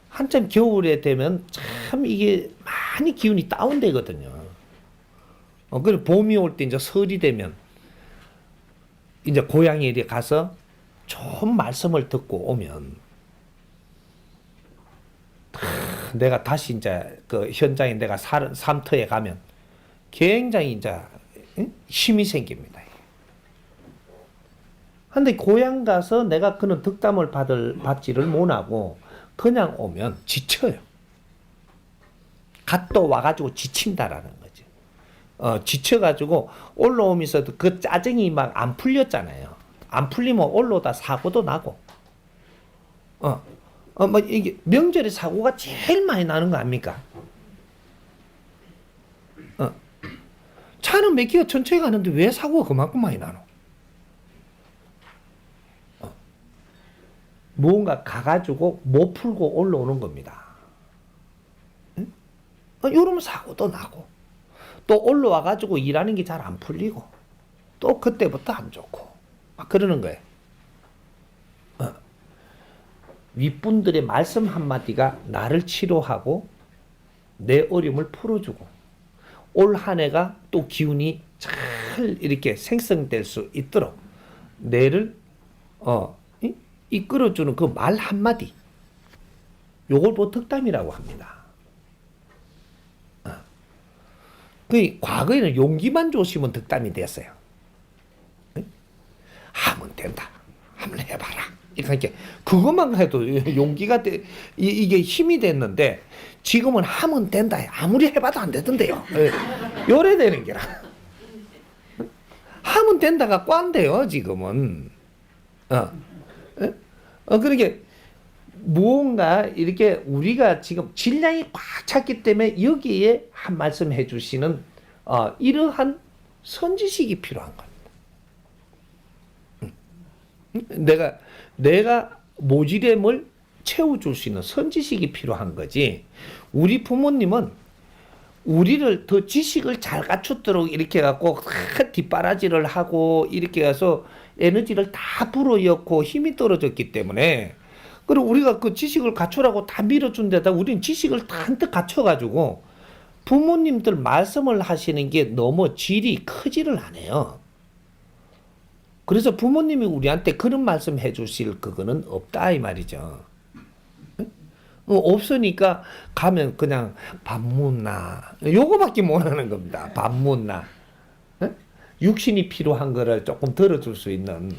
한참 겨울에 되면 참 이게 많이 기운이 다운되거든요. 그리고 봄이 올 때 이제 설이 되면 이제 고향에 가서 좋은 말씀을 듣고 오면 내가 다시 이제 그 현장에 내가 삶터에 가면 굉장히 이제 힘이 생깁니다. 근데 고향 가서 내가 그런 덕담을 받지를 못하고 그냥 오면 지쳐요. 갓도 와가지고 지친다라는 거죠. 지쳐가지고 올라오면서도 그 짜증이 막 안 풀렸잖아요. 안 풀리면 올라오다 사고도 나고. 뭐 이게 명절에 사고가 제일 많이 나는 거 아닙니까? 차는 몇 개가 천천히 가는데 왜 사고가 그만큼 많이 나노? 뭔가 가가지고 못 풀고 올라오는 겁니다. 이러면 사고도 나고 또 올라와 가지고 일하는 게 잘 안 풀리고 또 그때부터 안 좋고 막 그러는 거예요. 윗분들의 말씀 한마디가 나를 치료하고 내 어려움을 풀어주고 올 한 해가 또 기운이 잘 이렇게 생성될 수 있도록 내를 이끌어주는 그 말 한마디, 요걸 보고 덕담이라고 합니다. 그 과거에는 용기만 주시면 덕담이 됐어요. 하면 된다. 한번 해봐라. 이렇게 그것만 해도 용기가 이게 힘이 됐는데 지금은 하면 된다. 아무리 해봐도 안 되던데요. 요래 되는 게라. 하면 된다가 꽝돼요 지금은. 그러니까 무언가 이렇게 우리가 지금 질량이 꽉 찼기 때문에 여기에 한 말씀 해주시는 이러한 선지식이 필요한 겁니다. 내가 모지됨을 채워줄 수 있는 선지식이 필요한 거지. 우리 부모님은 우리를 더 지식을 잘 갖추도록 이렇게 해갖고 뒷바라지를 하고 이렇게 해서 에너지를 다 불어넣고 힘이 떨어졌기 때문에 그리고 우리가 그 지식을 갖추라고 다 밀어준 데다 우리는 지식을 다 한뜩 갖춰가지고 부모님들 말씀을 하시는 게 너무 질이 크지를 않아요. 그래서 부모님이 우리한테 그런 말씀 해주실 그거는 없다 이 말이죠. 없으니까 가면 그냥 밥 묻나 요거밖에 못하는 겁니다. 밥 묻나 육신이 필요한 거를 조금 덜어줄 수 있는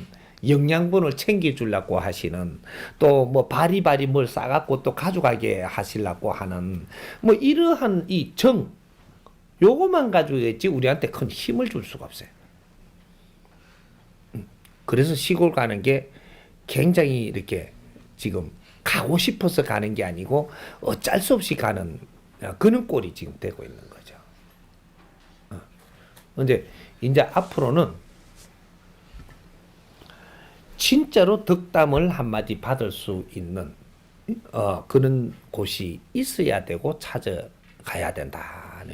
영양분을 챙겨주려고 하시는 또 뭐 바리바리 뭘 싸갖고 또 가져가게 하시려고 하는 뭐 이러한 이 정 요거만 가지고 있지 우리한테 큰 힘을 줄 수가 없어요. 그래서 시골 가는 게 굉장히 이렇게 지금 가고 싶어서 가는 게 아니고 어쩔 수 없이 가는 그런 꼴이 지금 되고 있는 거죠. 근데 이제 앞으로는 진짜로 덕담을 한마디 받을 수 있는 그런 곳이 있어야 되고 찾아가야 된다.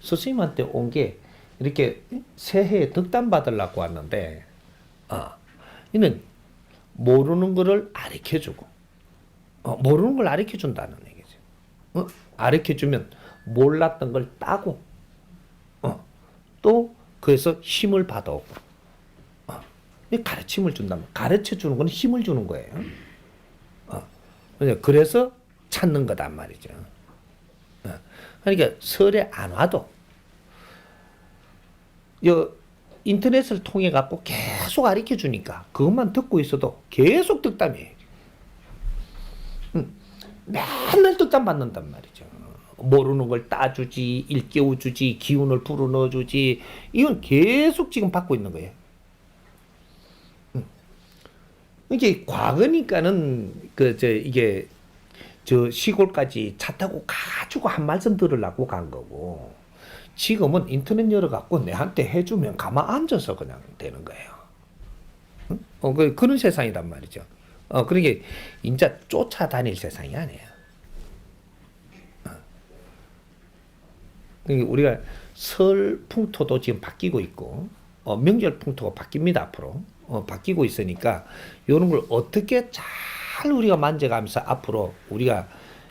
스님한테 온 게 이렇게 새해에 덕담 받으려고 왔는데 이는 모르는 거를 가르쳐주고 모르는 걸 가르쳐준다는 얘기죠. 가르쳐주면 몰랐던 걸 따고 또 그래서 힘을 받아오고 가르침을 준다면 가르쳐주는 건 힘을 주는 거예요. 그래서 찾는 거단 말이죠. 그러니까 설에 안 와도 인터넷을 통해 갖고 계속 가르쳐 주니까 그것만 듣고 있어도 계속 덕담이에요. 맨날 덕담 받는단 말이죠. 모르는 걸 따주지, 일깨워주지, 기운을 불어넣어주지, 이건 계속 지금 받고 있는 거예요. 이게 과거니까는 이게 저 시골까지 차 타고 가지고 한 말씀 들으려고 간 거고 지금은 인터넷 열어갖고 내한테 해주면 가만 앉아서 그냥 되는 거예요. 그런 세상이란 말이죠. 그러니까 인자 쫓아다닐 세상이 아니에요. 그러니까 우리가 설 풍토도 지금 바뀌고 있고 명절 풍토가 바뀝니다. 앞으로 바뀌고 있으니까 이런 걸 어떻게 잘 우리가 만져가면서 앞으로 우리가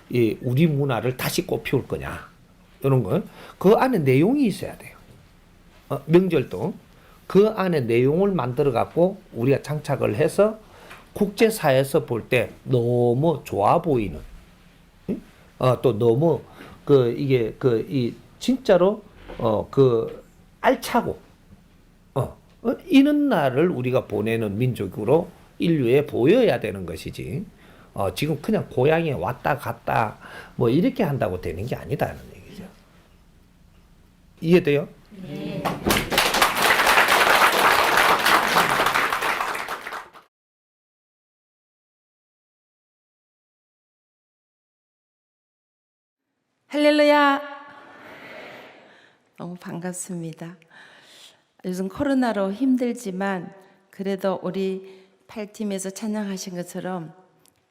우리 문화를 다시 꽃피울 거냐 이런 걸 그 안에 내용이 있어야 돼요. 명절도 그 안에 내용을 만들어 갖고 우리가 장착을 해서 국제사회에서 볼 때 너무 좋아 보이는 또 너무 이게 이 진짜로 알차고 이런 날을 우리가 보내는 민족으로 인류에 보여야 되는 것이지 지금 그냥 고향에 왔다 갔다 뭐 이렇게 한다고 되는 게 아니다는 얘기죠. 이해돼요? 네. 할렐루야. 너무 반갑습니다. 요즘 코로나로 힘들지만 그래도 우리 8팀에서 찬양하신 것처럼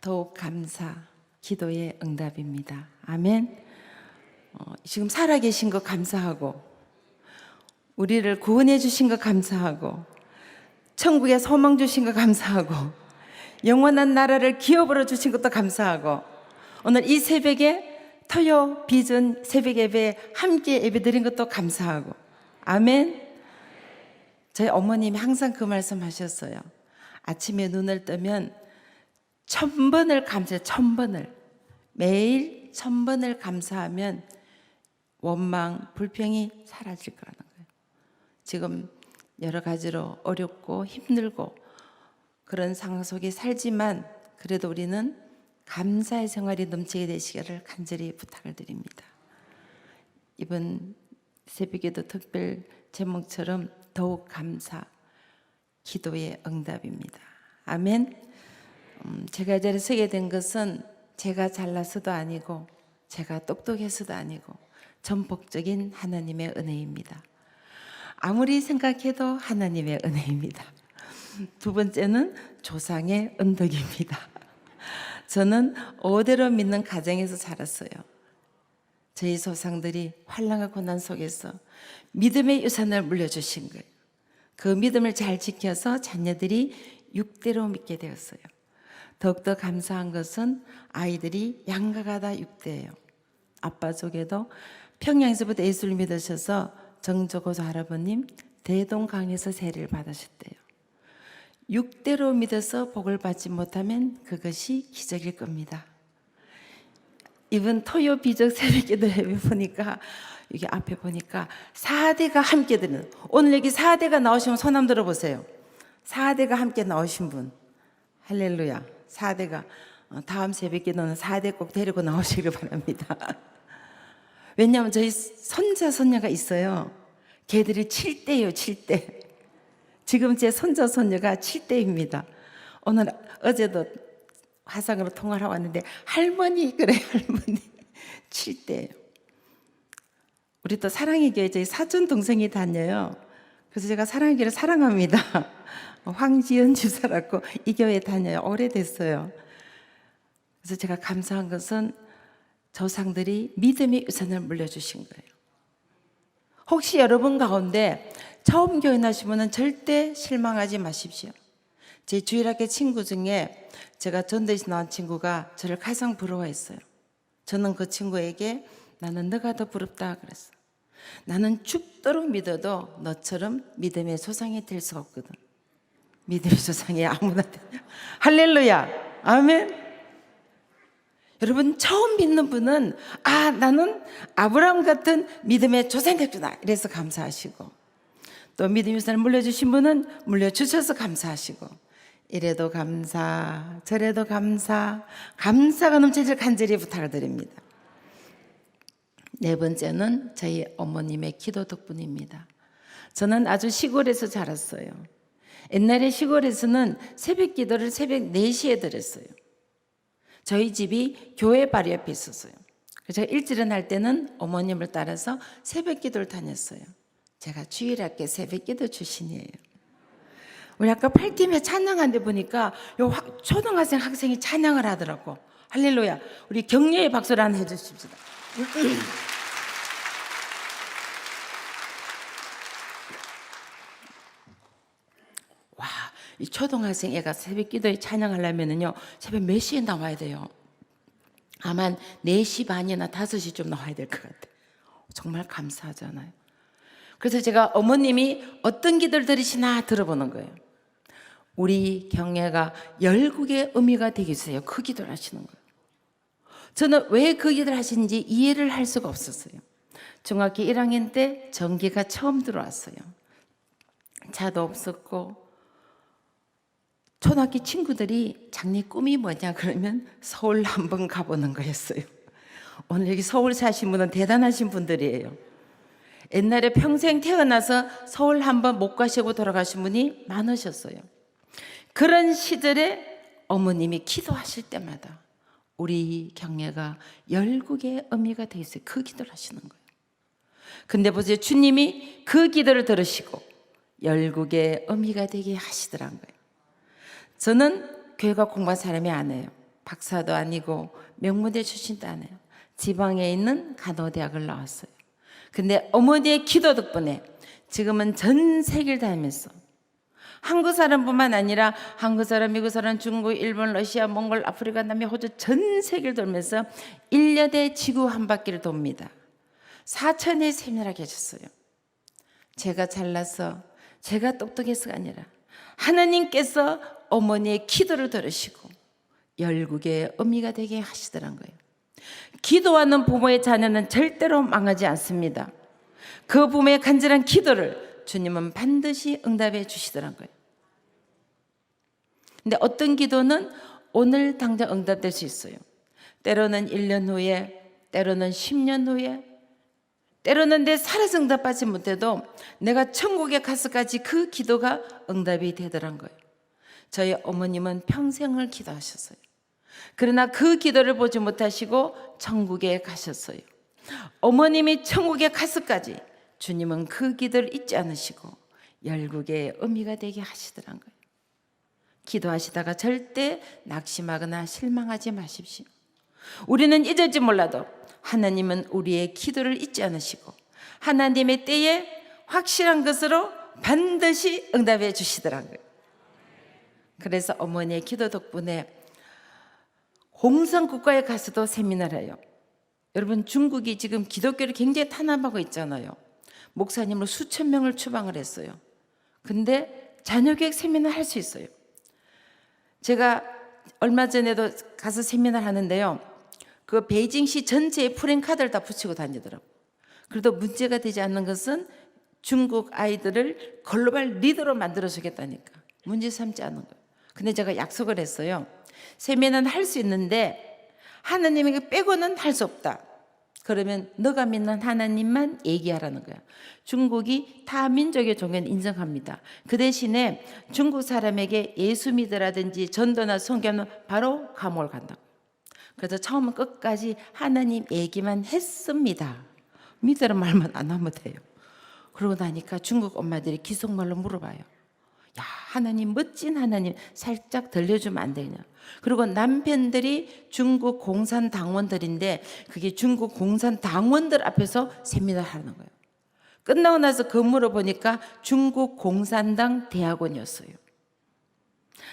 더욱 감사, 기도의 응답입니다. 아멘. 지금 살아계신 거 감사하고 우리를 구원해 주신 거 감사하고 천국에 소망 주신 거 감사하고 영원한 나라를 기업으로 주신 것도 감사하고 오늘 이 새벽에 토요 비전 새벽 예배에 함께 예배드린 것도 감사하고 아멘. 저희 어머님이 항상 그 말씀 하셨어요. 아침에 눈을 뜨면 1000번을 감사해. 1000번을 매일 1000번을 감사하면 원망 불평이 사라질 거라는 거예요. 지금 여러 가지로 어렵고 힘들고 그런 상황 속에 살지만 그래도 우리는 감사의 생활이 넘치게 되시기를 간절히 부탁을 드립니다. 이번 새벽에도 특별 제목처럼 더욱 감사, 기도의 응답입니다. 아멘. 제가 이 자리에 서게 된 것은 제가 잘나서도 아니고 제가 똑똑해서도 아니고 전폭적인 하나님의 은혜입니다. 아무리 생각해도 하나님의 은혜입니다. 두 번째는 조상의 은덕입니다. 저는 오대로 믿는 가정에서 자랐어요. 저희 조상들이 환난과 고난 속에서 믿음의 유산을 물려주신 거예요. 그 믿음을 잘 지켜서 자녀들이 6대로 믿게 되었어요. 더욱더 감사한 것은 아이들이 양가가 다 6대예요. 아빠 쪽에도 평양에서부터 예수를 믿으셔서 정조고조 할아버님 대동강에서 세례를 받으셨대요. 6대로 믿어서 복을 받지 못하면 그것이 기적일 겁니다. 이번 토요 비적 새벽기도 예배 보니까 여기 앞에 보니까 4대가 함께 드는 오늘 여기 4대가 나오시면 손 한번 들어보세요. 4대가 함께 나오신 분 할렐루야. 4대가 다음 새벽기도는 4대 꼭 데리고 나오시길 바랍니다. 왜냐하면 저희 손자 손녀가 있어요. 걔들이 7대예요. 7대. 지금 제 손자 손녀가 7대입니다. 오늘 어제도 화상으로 통화를 하고 왔는데 할머니 그래 할머니 7대예요. 우리 또 사랑의 교회 저희 사촌 동생이 다녀요. 그래서 제가 사랑의 교회를 사랑합니다. 황지연 집사라고 이 교회에 다녀요. 오래됐어요. 그래서 제가 감사한 것은 조상들이 믿음의 유산을 물려주신 거예요. 혹시 여러분 가운데 처음 교회 나신 분은 절대 실망하지 마십시오. 제 주일학교 친구 중에 제가 전도에서 나온 친구가 저를 가장 부러워했어요. 저는 그 친구에게 나는 너가 더 부럽다 그랬어. 나는 죽도록 믿어도 너처럼 믿음의 조상이 될 수가 없거든. 믿음의 조상이 아무나 되냐. 할렐루야. 아멘. 여러분 처음 믿는 분은 나는 아브라함 같은 믿음의 조상이 됐구나 이래서 감사하시고 또 믿음의 유산을 물려주신 분은 물려주셔서 감사하시고 이래도 감사 저래도 감사가 넘치길 간절히 부탁을 드립니다. 네 번째는 저희 어머님의 기도 덕분입니다. 저는 아주 시골에서 자랐어요. 옛날에 시골에서는 새벽 기도를 새벽 4시에 드렸어요. 저희 집이 교회 바로 옆에 있었어요. 그래서 제가 일찍 일어날 때는 어머님을 따라서 새벽 기도를 다녔어요. 제가 주일학교 새벽 기도 출신이에요. 우리 아까 8팀에 찬양한 데 보니까 초등학생 학생이 찬양을 하더라고. 할렐루야. 우리 격려의 박수를 하나 해주십시다. 와, 이 초등학생 애가 새벽 기도에 찬양하려면은요 새벽 몇 시에 나와야 돼요? 아마 4시 반이나 5시쯤 나와야 될 것 같아요. 정말 감사하잖아요. 그래서 제가 어머님이 어떤 기도를 들으시나 들어보는 거예요. 우리 경애가 열국의 의미가 되기 위해서 그 기도를 하시는 거예요. 저는 왜 그 기도를 하시는지 이해를 할 수가 없었어요. 중학교 1학년 때 전기가 처음 들어왔어요. 차도 없었고 초등학교 친구들이 장래 꿈이 뭐냐 그러면 서울 한번 가보는 거였어요. 오늘 여기 서울 사신 분은 대단하신 분들이에요. 옛날에 평생 태어나서 서울 한번 못 가시고 돌아가신 분이 많으셨어요. 그런 시절에 어머님이 기도하실 때마다 우리 경례가 열국의 의미가 되어 있어요. 그 기도를 하시는 거예요. 근데 보세요. 주님이 그 기도를 들으시고 열국의 의미가 되게 하시더란 거예요. 저는 교회가 공부한 사람이 아니에요. 박사도 아니고 명문대 출신도 아니에요. 지방에 있는 간호대학을 나왔어요. 근데 어머니의 기도 덕분에 지금은 전 세계를 다니면서 한국 사람뿐만 아니라 한국 사람, 미국 사람, 중국, 일본, 러시아, 몽골, 아프리카, 남미, 호주 전 세계를 돌면서 1년에 지구 한 바퀴를 돕니다. 4천의 세미나를 계셨어요. 제가 잘나서 제가 똑똑해서가 아니라 하나님께서 어머니의 기도를 들으시고 열국의 어미가 되게 하시더란 거예요. 기도하는 부모의 자녀는 절대로 망하지 않습니다. 그 부모의 간절한 기도를 주님은 반드시 응답해 주시더란 거예요. 근데 어떤 기도는 오늘 당장 응답될 수 있어요. 때로는 1년 후에, 때로는 10년 후에, 때로는 내 살아서 응답받지 못해도 내가 천국에 가서까지 그 기도가 응답이 되더란 거예요. 저희 어머님은 평생을 기도하셨어요. 그러나 그 기도를 보지 못하시고 천국에 가셨어요. 어머님이 천국에 가서까지 주님은 그 기도를 잊지 않으시고 열국의 어미가 되게 하시더란 거예요. 기도하시다가 절대 낙심하거나 실망하지 마십시오. 우리는 잊을지 몰라도 하나님은 우리의 기도를 잊지 않으시고 하나님의 때에 확실한 것으로 반드시 응답해 주시더란 거예요. 그래서 어머니의 기도 덕분에 공산국가에 가서도 세미나를 해요. 여러분, 중국이 지금 기독교를 굉장히 탄압하고 있잖아요. 목사님으로 수천 명을 추방을 했어요. 근데 자녀교육 세미나를 할 수 있어요. 제가 얼마 전에도 가서 세미나를 하는데요. 그 베이징시 전체에 프랭카드를 다 붙이고 다니더라고요. 그래도 문제가 되지 않는 것은 중국 아이들을 글로벌 리더로 만들어주겠다니까 문제 삼지 않는 거예요. 근데 제가 약속을 했어요. 세미나는 할 수 있는데 하나님에게 빼고는 할 수 없다. 그러면 너가 믿는 하나님만 얘기하라는 거야. 중국이 타 민족의 종교는 인정합니다. 그 대신에 중국 사람에게 예수 믿으라든지 전도나 선교는 바로 감옥을 간다고. 그래서 처음 끝까지 하나님 얘기만 했습니다. 믿으라는 말만 안 하면 돼요. 그러고 나니까 중국 엄마들이 기속말로 물어봐요. 야, 하나님, 멋진 하나님 살짝 들려주면 안 되냐. 그리고 남편들이 중국 공산당원들인데 그게 중국 공산당원들 앞에서 세미나를 하는 거예요. 끝나고 나서 그 물어보니까 중국 공산당 대학원이었어요.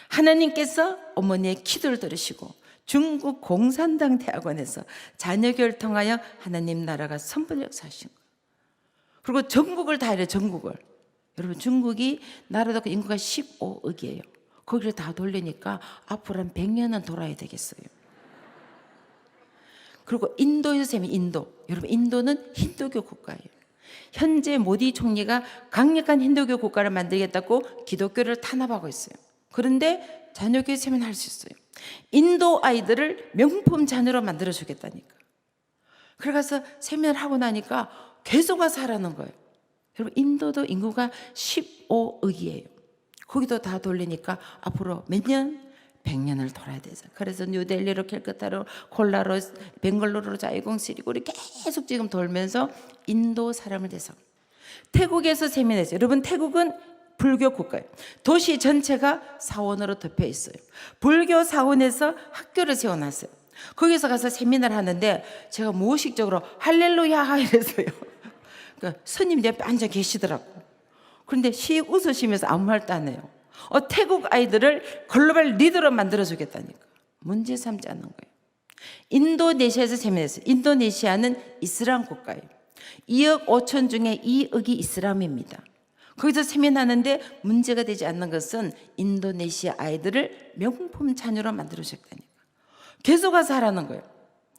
하나님께서 어머니의 기도를 들으시고 중국 공산당 대학원에서 자녀교를 통하여 하나님 나라가 선포 역사하신 거예요. 그리고 전국을 다 이래요. 전국을. 여러분, 중국이 나라도 인구가 15억이에요. 거기를 다 돌리니까 앞으로 한 100년은 돌아야 되겠어요. 그리고 인도에서 세미 인도. 여러분, 인도는 힌두교 국가예요. 현재 모디 총리가 강력한 힌두교 국가를 만들겠다고 기독교를 탄압하고 있어요. 그런데 자녀교회 세미나 할 수 있어요. 인도 아이들을 명품 자녀로 만들어주겠다니까. 그래서 세미나를 하고 나니까 계속 와서 하라는 거예요. 여러분, 인도도 인구가 15억이에요. 거기도 다 돌리니까 앞으로 몇 년? 100년을 돌아야 되죠. 그래서 뉴델리로, 캘커타로, 콜라로, 벵글루루로, 자이공, 시리구리 계속 지금 돌면서 인도 사람을 대상. 태국에서 세미나했어요. 여러분, 태국은 불교 국가예요. 도시 전체가 사원으로 덮여 있어요. 불교 사원에서 학교를 세워놨어요. 거기서 가서 세미나를 하는데 제가 무의식적으로 할렐루야 이랬어요. 그러니까 스님 옆에 앉아 계시더라고. 그런데 씩 웃으시면서 아무 말도 안 해요. 태국 아이들을 글로벌 리더로 만들어주겠다니까. 문제 삼지 않는 거예요. 인도네시아에서 세미나했어요. 인도네시아는 이슬람 국가예요. 2억 5천 중에 2억이 이슬람입니다. 거기서 세미나하는데 문제가 되지 않는 것은 인도네시아 아이들을 명품 자녀로 만들어주겠다니까. 계속 가서 하라는 거예요.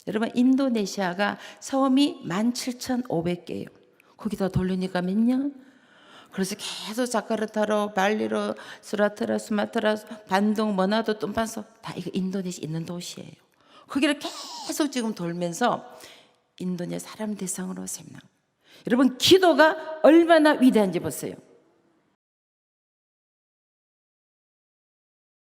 여러분, 인도네시아가 섬이 17,500개예요. 거기다 돌리니까 몇 년? 그래서 계속 자카르타로, 발리로, 수라트라, 수마트라, 반동, 머나도, 뚱판소 다 이거 인도네시아 있는 도시예요. 거기를 계속 지금 돌면서 인도네시아 사람 대상으로 세미나. 여러분, 기도가 얼마나 위대한지 보세요.